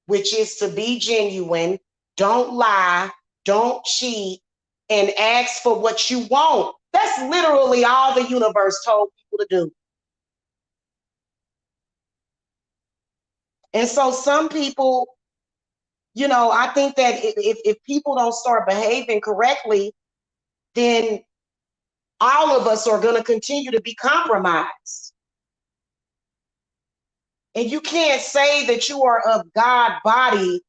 which is to be genuine, don't lie, don't cheat, and ask for what you want. That's literally all the universe told people to do. And so some people, you know, I think that if people don't start behaving correctly, then all of us are going to continue to be compromised. And you can't say that you are of God body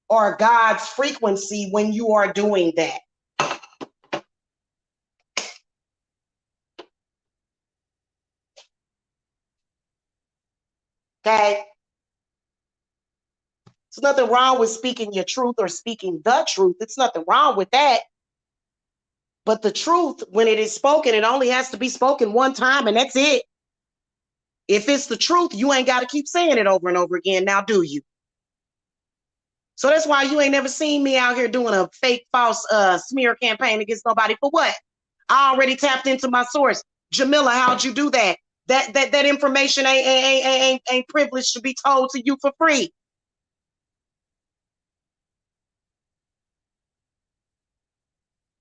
or God's frequency when you are doing that. Okay? There's nothing wrong with speaking your truth or speaking the truth. It's nothing wrong with that. But the truth, when it is spoken, it only has to be spoken one time, and that's it. If it's the truth, you ain't got to keep saying it over and over again. Now, do you? So that's why you ain't never seen me out here doing a fake, false smear campaign against nobody. For what? I already tapped into my source. Jamila, how'd you do that? That information ain't privileged to be told to you for free.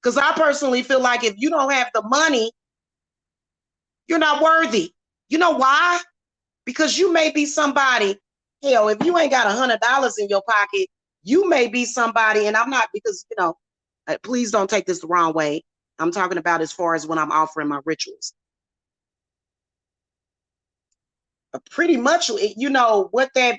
Because I personally feel like if you don't have the money, you're not worthy. You know why? Because you may be somebody, hell, if you ain't got $100 in your pocket, you may be somebody, and I'm not, because, you know, please don't take this the wrong way. I'm talking about as far as when I'm offering my rituals. Pretty much, you know, what that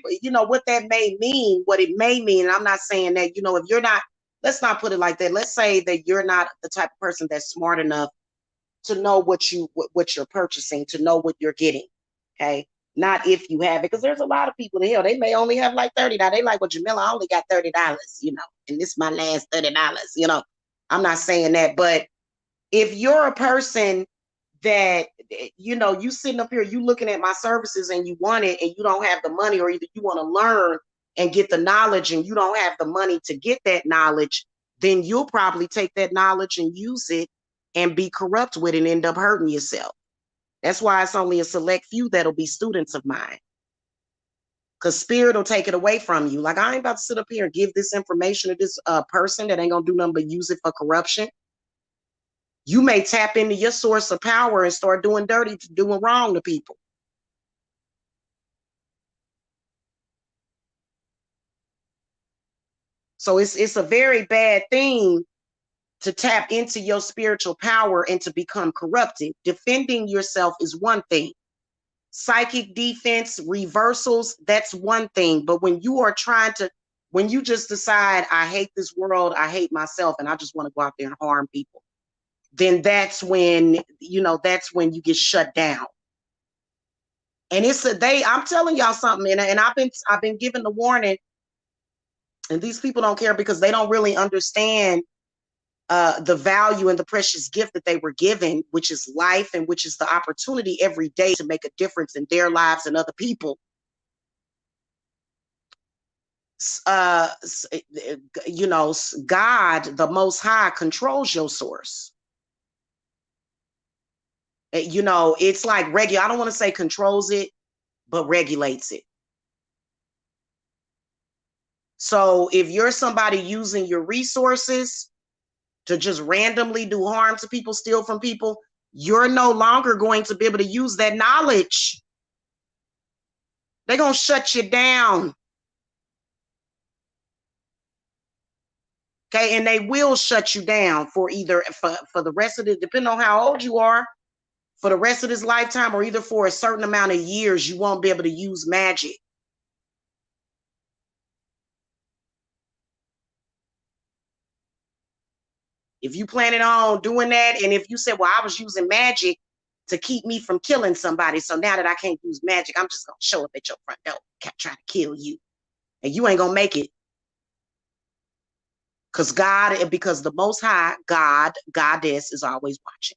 may mean, what it may mean. And I'm not saying that, you know, if you're not, let's not put it like that. Let's say that you're not the type of person that's smart enough to know what you're purchasing, to know what you're getting. Okay. Not if you have it, because there's a lot of people in hell, they may only have like $30. They like, well, Jamila, I only got $30, you know, and this is my last $30, you know. I'm not saying that, but if you're a person that, you know, you sitting up here, you looking at my services and you want it and you don't have the money, or either you want to learn and get the knowledge and you don't have the money to get that knowledge, then you'll probably take that knowledge and use it and be corrupt with it and end up hurting yourself. That's why it's only a select few that'll be students of mine. Because spirit will take it away from you. Like, I ain't about to sit up here and give this information to this person that ain't gonna do nothing but use it for corruption. You may tap into your source of power and start doing dirty, doing wrong to people. So it's a very bad thing to tap into your spiritual power and to become corrupted. Defending yourself is one thing. Psychic defense, reversals, that's one thing. But when you are when you just decide, I hate this world, I hate myself, and I just want to go out there and harm people, then that's when, you know, that's when you get shut down. And I'm telling y'all something, and I've been given the warning, and these people don't care because they don't really understand the value and the precious gift that they were given, which is life, and which is the opportunity every day to make a difference in their lives and other people. You know, God, the Most High, controls your source. You know, it's like I don't want to say controls it, but regulates it. So if you're somebody using your resources to just randomly do harm to people, steal from people, you're no longer going to be able to use that knowledge. They're going to shut you down. Okay, and they will shut you down for either for the rest of it, depending on how old you are, for the rest of this lifetime, or either for a certain amount of years, you won't be able to use magic. If you planning on doing that, and if you said, well, I was using magic to keep me from killing somebody, so now that I can't use magic, I'm just going to show up at your front door, try to kill you. And you ain't going to make it. Because the Most High, God, Goddess is always watching.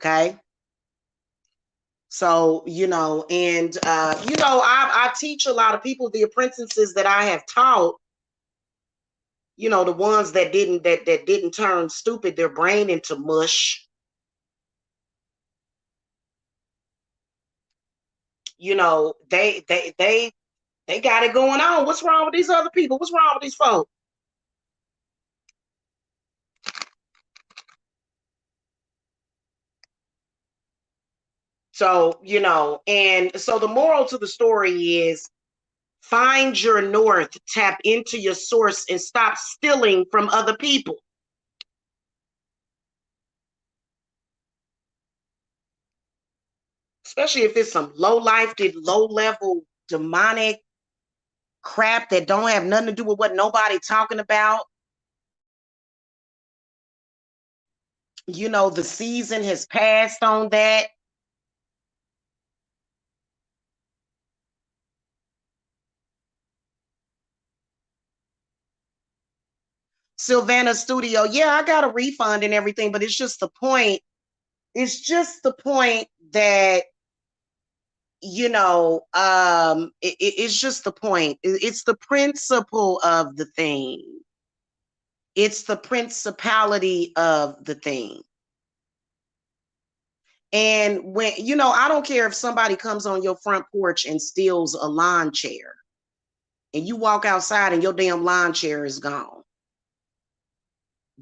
Okay. So, and, I teach a lot of people, the apprentices that I have taught, the ones that didn't turn stupid, their brain into mush. They got it going on. What's wrong with these other people? What's wrong with these folks? So, and so the moral to the story is find your north, tap into your source, and stop stealing from other people. Especially if it's some low level demonic crap that don't have nothing to do with what nobody talking about. The season has passed on that. Sylvana Studio, yeah, I got a refund and everything, but it's just the point. It's just the point that it's just the point. It's the principle of the thing. It's the principality of the thing. And when, I don't care if somebody comes on your front porch and steals a lawn chair and you walk outside and your damn lawn chair is gone.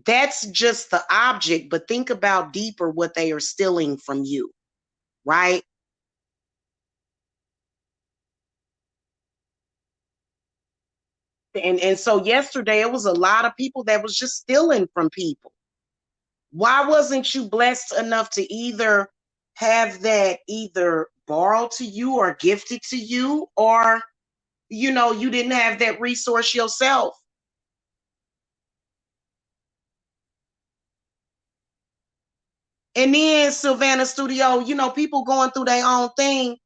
That's just the object, but think about deeper what they are stealing from you, right? And so yesterday it was a lot of people that was just stealing from people. Why wasn't you blessed enough to either have that either borrowed to you or gifted to you, or you didn't have that resource yourself? And then Sylvana Studio, people going through their own thing.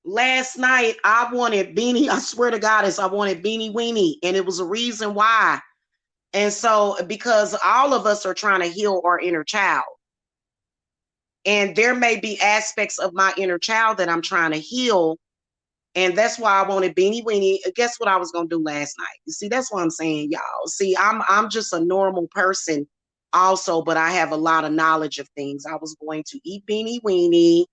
Last night, I wanted Beanie. I swear to God, I wanted Beanie Weenie. And it was a reason why. And so, because all of us are trying to heal our inner child. And there may be aspects of my inner child that I'm trying to heal. And that's why I wanted Beanie Weenie. Guess what I was going to do last night? You see, that's what I'm saying, y'all. See, I'm just a normal person also, but I have a lot of knowledge of things. I was going to eat Beanie Weenie.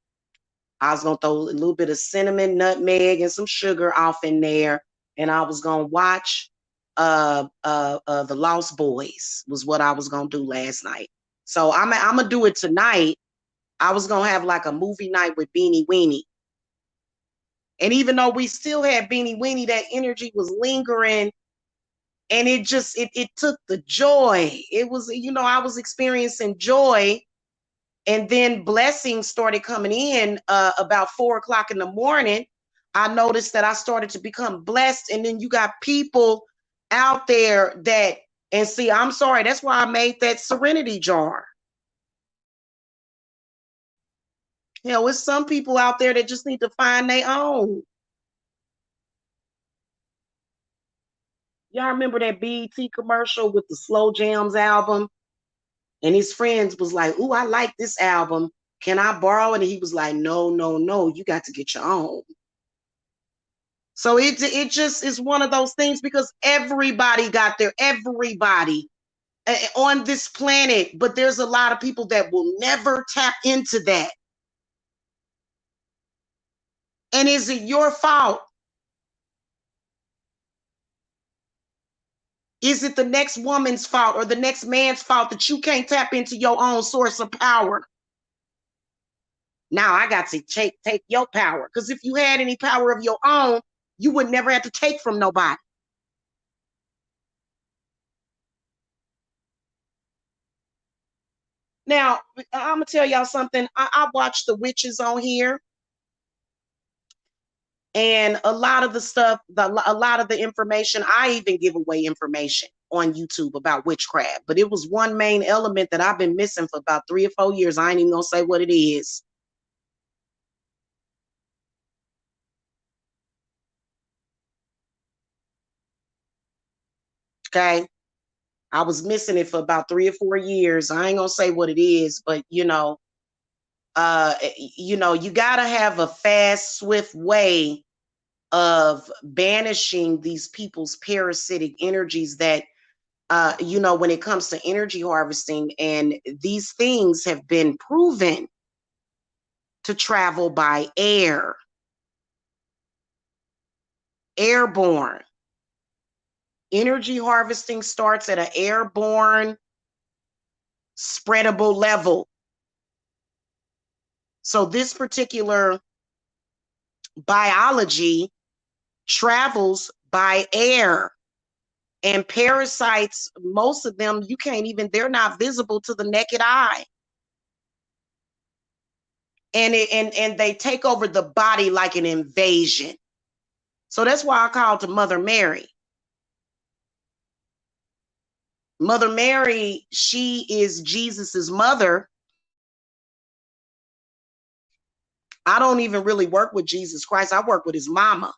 I was going to throw a little bit of cinnamon, nutmeg, and some sugar off in there. And I was going to watch The Lost Boys was what I was going to do last night. So I'm going to do it tonight. I was going to have like a movie night with Beanie Weenie. And even though we still had Beanie Weenie, that energy was lingering. And it took the joy. It was, I was experiencing joy. And then blessings started coming in about 4:00 in the morning. I noticed that I started to become blessed. And then you got people out there and see, I'm sorry, that's why I made that serenity jar. It's some people out there that just need to find their own. Y'all remember that BET commercial with the Slow Jams album? And his friends was like, "Ooh, I like this album. Can I borrow it?" And he was like, "No, no, no. You got to get your own." So it just is one of those things, because everybody got everybody on this planet, but there's a lot of people that will never tap into that. And is it your fault? Is it the next woman's fault or the next man's fault that you can't tap into your own source of power? Now I got to take your power, because if you had any power of your own, you would never have to take from nobody. Now, I'm gonna tell y'all something. I watch the witches on here, and a lot of the stuff, a lot of the information, I even give away information on YouTube about witchcraft. But it was one main element that I've been missing for about 3 or 4 years. I ain't even gonna say what it is. Okay. I was missing it for about 3 or 4 years. I ain't gonna say what it is, but you gotta have a fast, swift way of banishing these people's parasitic energies that when it comes to energy harvesting, and these things have been proven to travel by air, airborne. Energy harvesting starts at an airborne, spreadable level. So this particular biology travels by air. And parasites, most of them, you can't even, they're not visible to the naked eye. And they take over the body like an invasion. So that's why I call to Mother Mary. Mother Mary, she is Jesus's mother. I don't even really work with Jesus Christ. I work with his mama.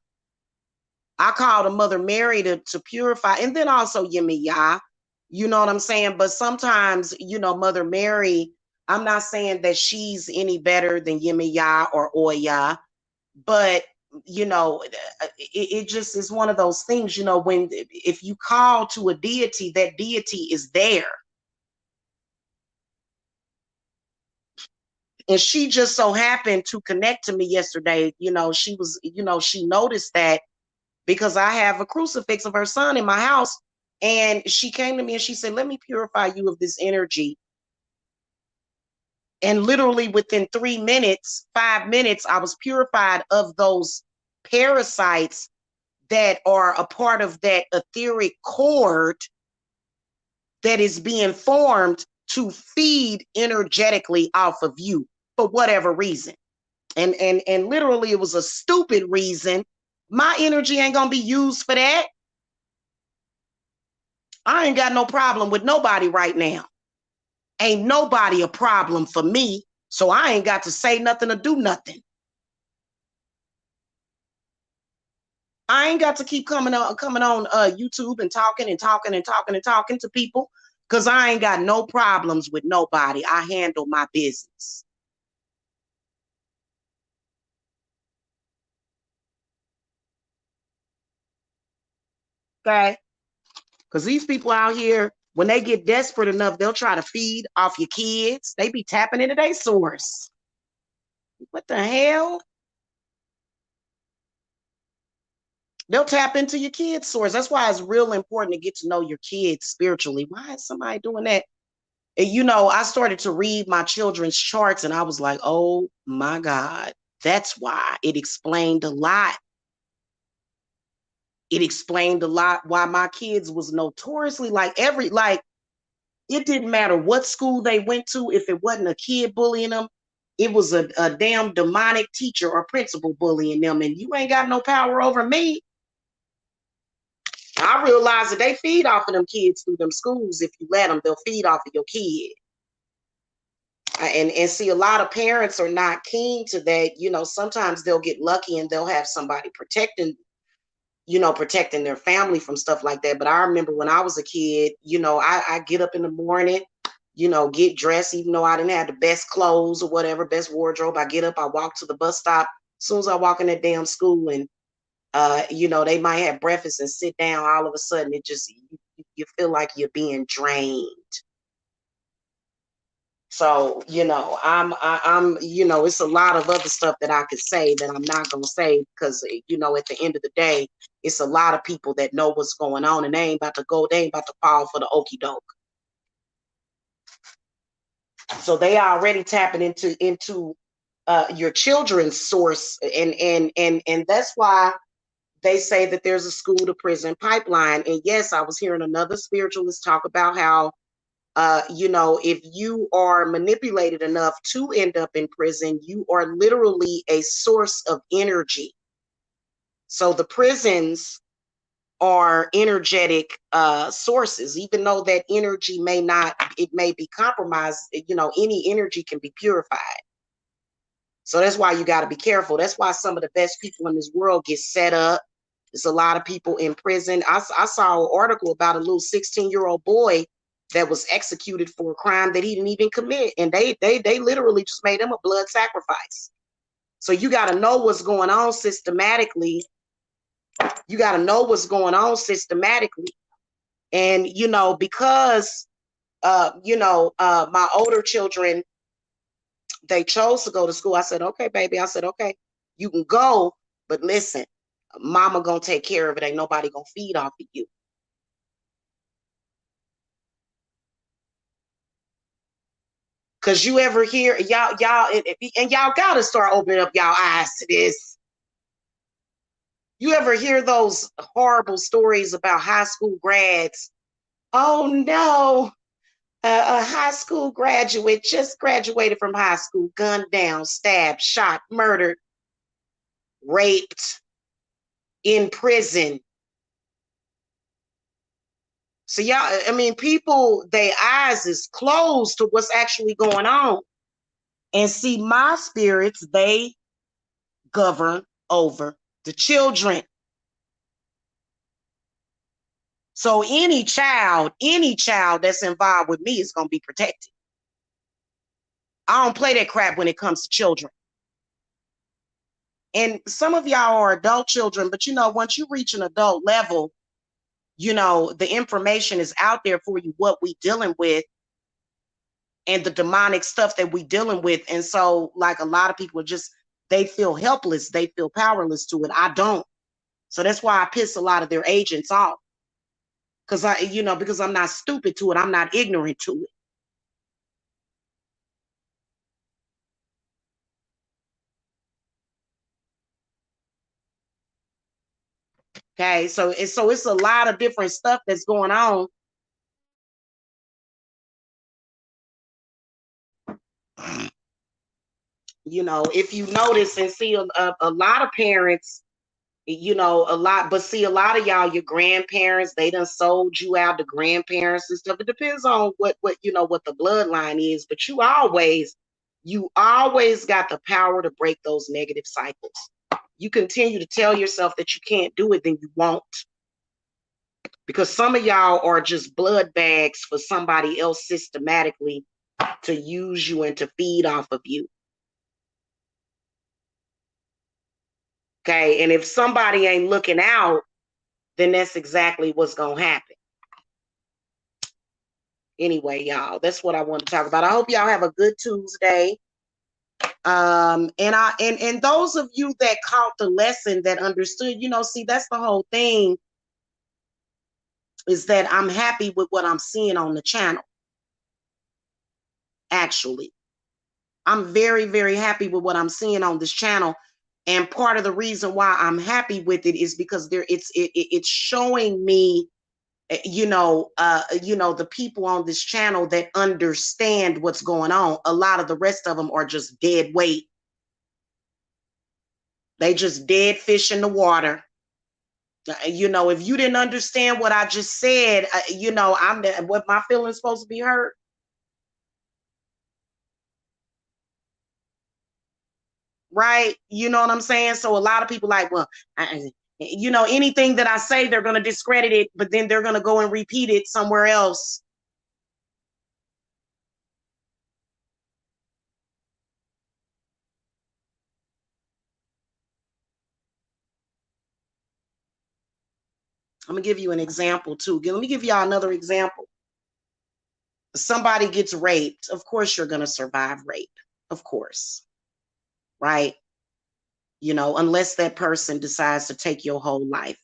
I call to Mother Mary to purify, and then also Yemiya. You know what I'm saying? But sometimes, Mother Mary, I'm not saying that she's any better than Yemiya or Oya, but it just is one of those things, when if you call to a deity, that deity is there. And she just so happened to connect to me yesterday. She noticed that because I have a crucifix of her son in my house. And she came to me and she said, let me purify you of this energy. And literally within 3 minutes, 5 minutes, I was purified of those parasites that are a part of that etheric cord that is being formed to feed energetically off of you for whatever reason. And literally it was a stupid reason. My energy ain't gonna be used for that. I ain't got no problem with nobody right now. Ain't nobody a problem for me, so I ain't got to say nothing or do nothing. I ain't got to keep coming on YouTube and talking and talking and talking and talking to people, because I ain't got no problems with nobody. I handle my business. Okay? Because these people out here, when they get desperate enough, they'll try to feed off your kids. They be tapping into their source. What the hell? They'll tap into your kids' source. That's why it's real important to get to know your kids spiritually. Why is somebody doing that? And, I started to read my children's charts and I was like, oh my God, that's why. It explained a lot. It explained a lot why my kids was notoriously like it didn't matter what school they went to. If it wasn't a kid bullying them, it was a damn demonic teacher or principal bullying them. And you ain't got no power over me. I realize that they feed off of them kids through them schools. If you let them, they'll feed off of your kid. And see, a lot of parents are not keen to that. Sometimes they'll get lucky and they'll have somebody protecting their family from stuff like that. But I remember when I was a kid, I get up in the morning, get dressed, even though I didn't have the best clothes or whatever, best wardrobe. I get up, I walk to the bus stop. As soon as I walk in that damn school, and they might have breakfast and sit down, all of a sudden it just, you feel like you're being drained. So, it's a lot of other stuff that I could say that I'm not going to say because, at the end of the day, it's a lot of people that know what's going on and they ain't about to fall for the okie doke. So they are already tapping into your children's source. And that's why they say that there's a school to prison pipeline. And yes, I was hearing another spiritualist talk about how You know, if you are manipulated enough to end up in prison, you are literally a source of energy. So the prisons are energetic sources, even though that energy may not, it may be compromised, you know, any energy can be purified. So that's why you got to be careful. That's why some of the best people in this world get set up. There's a lot of people in prison. I saw an article about a little 16-year-old boy that was executed for a crime that he didn't even commit. And they literally just made him a blood sacrifice. So you got to know what's going on systematically. You got to know what's going on systematically. And, you know, because, my older children, they chose to go to school. I said, okay, baby. I said, okay, you can go, but listen, mama gonna take care of it. Ain't nobody gonna feed off of you. Cause you ever hear y'all, and y'all gotta start opening up y'all eyes to this. You ever hear those horrible stories about high school grads? Oh no, a high school graduate just graduated from high school, gunned down, stabbed, shot, murdered, raped, in prison. So y'all, I mean, people, their eyes is closed to what's actually going on. And see, my spirits, they govern over the children. So any child that's involved with me is going to be protected. I don't play that crap when it comes to children. And some of y'all are adult children, but you know, once you reach an adult level, you know, the information is out there for you, what we dealing with and the demonic stuff that we dealing with. And so like a lot of people are just, they feel helpless. They feel powerless to it. I don't. So that's why I piss a lot of their agents off. Because I'm not stupid to it. I'm not ignorant to it. Okay. So it's a lot of different stuff that's going on. You know, if you notice and see a lot of parents, you know, but see a lot of y'all, your grandparents, they done sold you out to grandparents and stuff. It depends on what the bloodline is, but you always got the power to break those negative cycles. You continue to tell yourself that you can't do it, then you won't. Because some of y'all are just blood bags for somebody else systematically to use you and to feed off of you. Okay. And if somebody ain't looking out, then that's exactly what's going to happen. Anyway, y'all, that's what I want to talk about. I hope y'all have a good Tuesday. And those of you that caught the lesson, that understood, you know, see, that's the whole thing, is that I'm happy with what I'm seeing on the channel. Actually, I'm very, very happy with what I'm seeing on this channel. And part of the reason why I'm happy with it is because it's showing me, the people on this channel that understand what's going on. A lot of the rest of them are just dead weight. They just dead fish in the water. You know, if you didn't understand what I just said, what my feelings supposed to be hurt. Right? You know what I'm saying? So a lot of people like, well, anything that I say, they're going to discredit it, but then they're going to go and repeat it somewhere else. I'm going to give you an example too. Let me give y'all another example. Somebody gets raped. Of course, you're going to survive rape. Of course. Right? You know, unless that person decides to take your whole life,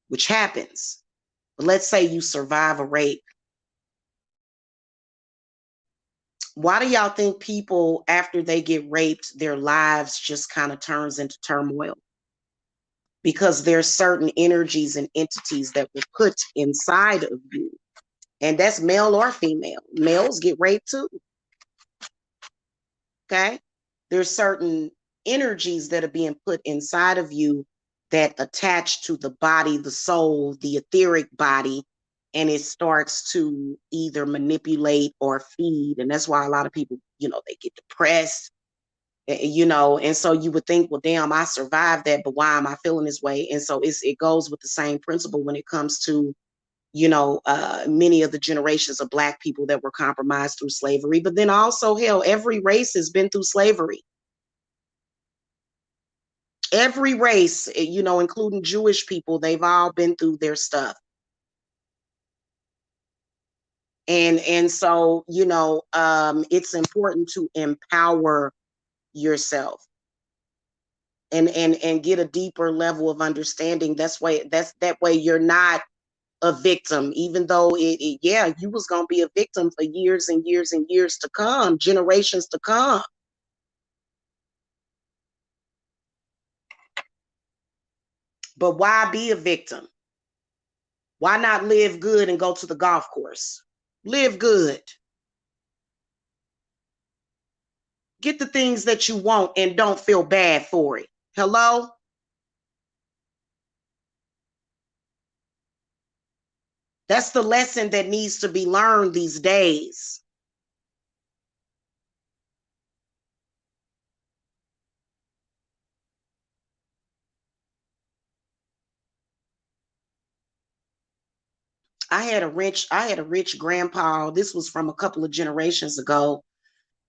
which happens. But let's say you survive a rape. Why do y'all think people, after they get raped, their lives just kind of turns into turmoil? Because there's certain energies and entities that were put inside of you And that's male or female. Males get raped too. Okay. There's certain energies that are being put inside of you that attach to the body, the soul, the etheric body, and it starts to either manipulate or feed. And that's why a lot of people, they get depressed, and so you would think, well, damn, I survived that, but why am I feeling this way? And so it goes with the same principle when it comes to many of the generations of Black people that were compromised through slavery. But then also, hell, every race has been through slavery. Every race, including Jewish people, they've all been through their stuff. And so, it's important to empower yourself and get a deeper level of understanding. That way you're not a victim, even though you was going to be a victim for years and years and years to come, generations to come. But why be a victim? Why not live good and go to the golf course? Live good. Get the things that you want and don't feel bad for it. Hello? That's the lesson that needs to be learned these days. I had a rich grandpa. This was from a couple of generations ago.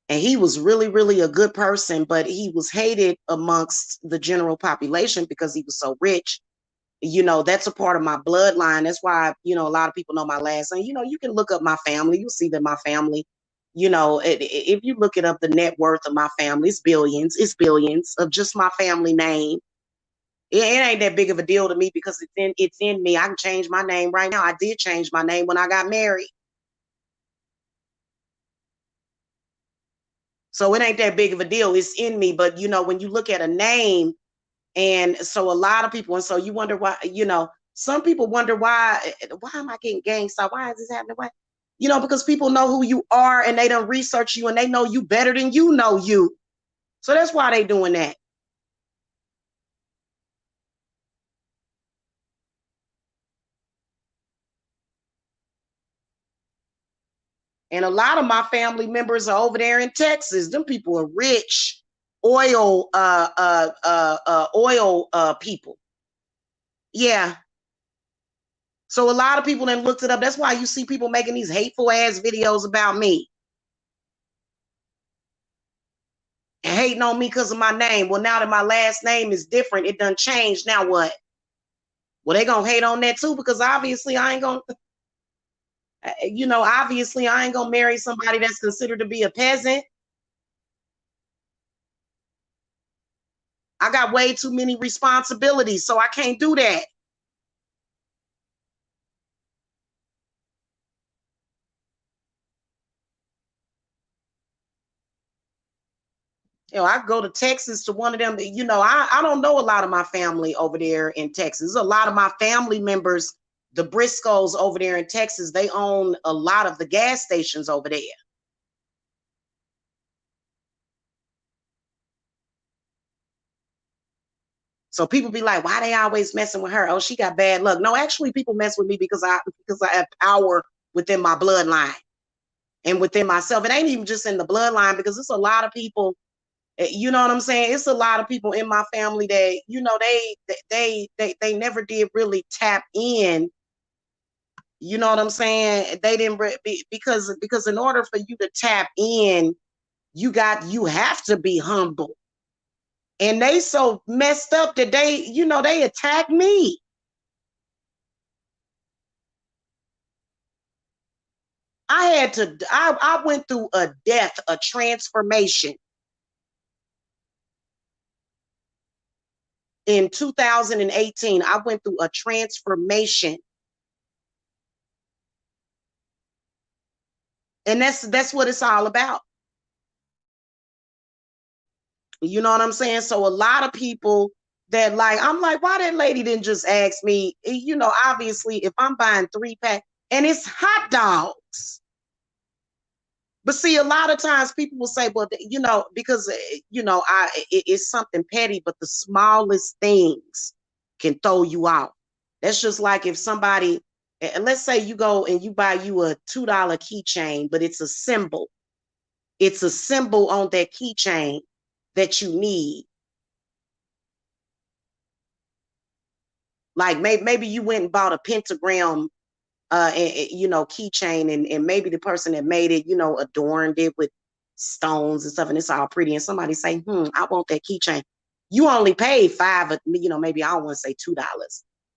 And he was really, really a good person, but he was hated amongst the general population because he was so rich. That's a part of my bloodline. That's why, a lot of people know my last name. You can look up my family. You'll see that my family, if you look it up, the net worth of my family, it's billions of just my family name. It ain't that big of a deal to me because it's in me. I can change my name right now. I did change my name when I got married. So it ain't that big of a deal. It's in me. But, when you look at a name, and so a lot of people, and so you wonder why, some people wonder why am I getting gangsta? Why is this happening? Why? Because people know who you are and they don't research you and they know you better than you know you. So that's why they doing that. And a lot of my family members are over there in Texas. Them people are rich oil people. Yeah. So a lot of people then looked it up. That's why you see people making these hateful ass videos about me. And hating on me because of my name. Well, now that my last name is different, it done changed. Now what? Well, they gonna hate on that too because obviously I ain't gonna, obviously I ain't gonna marry somebody that's considered to be a peasant. I got way too many responsibilities, so I can't do that. I go to Texas to one of them. I don't know a lot of my family over there in Texas. A lot of my family members, the Briscoes over there in Texas, they own a lot of the gas stations over there. So people be like, why they always messing with her? Oh, she got bad luck. No, actually, people mess with me because I have power within my bloodline and within myself. It ain't even just in the bloodline because it's a lot of people. You know what I'm saying? It's a lot of people in my family that they never did really tap in. You know what I'm saying? They didn't because in order for you to tap in, you have to be humble. And they so messed up that they attack me. I went through a death, a transformation in 2018. I went through a transformation. And that's what it's all about. You know what I'm saying? So a lot of people I'm like, why that lady didn't just ask me, obviously if I'm buying 3 pack, and it's hot dogs. But see, a lot of times people will say, well, because, it's something petty, but the smallest things can throw you off. That's just like if somebody, and let's say you go and you buy you a $2 keychain, but it's a symbol. It's a symbol on that keychain that you need. Like maybe you went and bought a pentagram keychain, and maybe the person that made it, adorned it with stones and stuff, and it's all pretty. And somebody say, I want that keychain. You only paid maybe I don't want to say $2,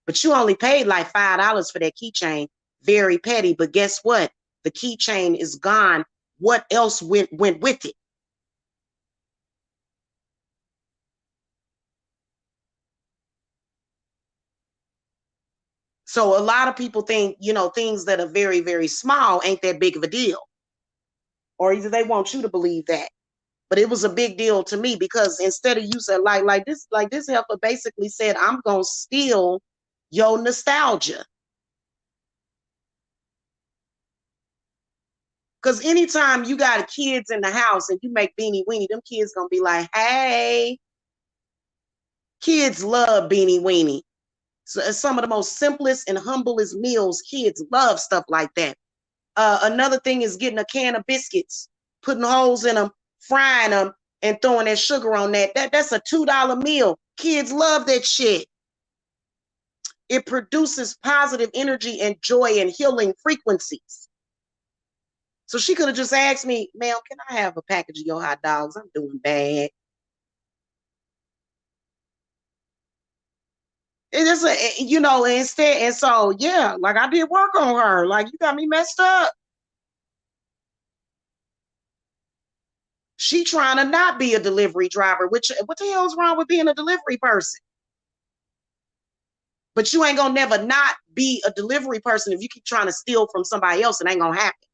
but you only paid like $5 for that keychain. Very petty, but guess what? The keychain is gone. What else went with it? So a lot of people think, things that are very, very small ain't that big of a deal. Or either they want you to believe that. But it was a big deal to me, because instead of you said like this helper basically said, I'm gonna steal your nostalgia. Because anytime you got kids in the house and you make beanie weenie, them kids gonna be like, hey, kids love beanie weenie. So it's some of the most simplest and humblest meals. Kids love stuff like that. Another thing is getting a can of biscuits, putting holes in them, frying them, and throwing that sugar on that. That's a $2 meal. Kids love that shit. It produces positive energy and joy and healing frequencies. So she could have just asked me, ma'am, can I have a package of your hot dogs? I'm doing bad. It is instead. And so, yeah, like I did work on her. Like, you got me messed up. She trying to not be a delivery driver, which what the hell is wrong with being a delivery person? But you ain't gonna never not be a delivery person if you keep trying to steal from somebody else. It ain't gonna happen.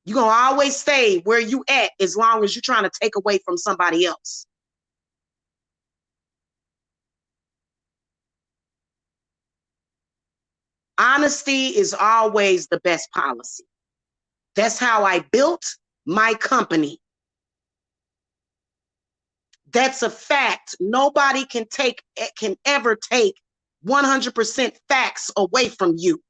You're gonna always stay where you at as long as you're trying to take away from somebody else. Honesty is always the best policy. That's how I built my company. That's a fact. Nobody can ever take 100% facts away from you.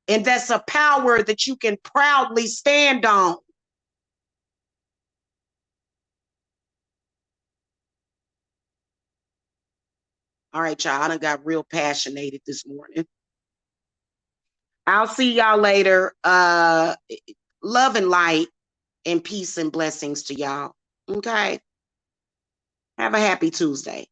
And that's a power that you can proudly stand on. All right, y'all. I done got real passionate this morning. I'll see y'all later. Love and light and peace and blessings to y'all. Okay. Have a happy Tuesday.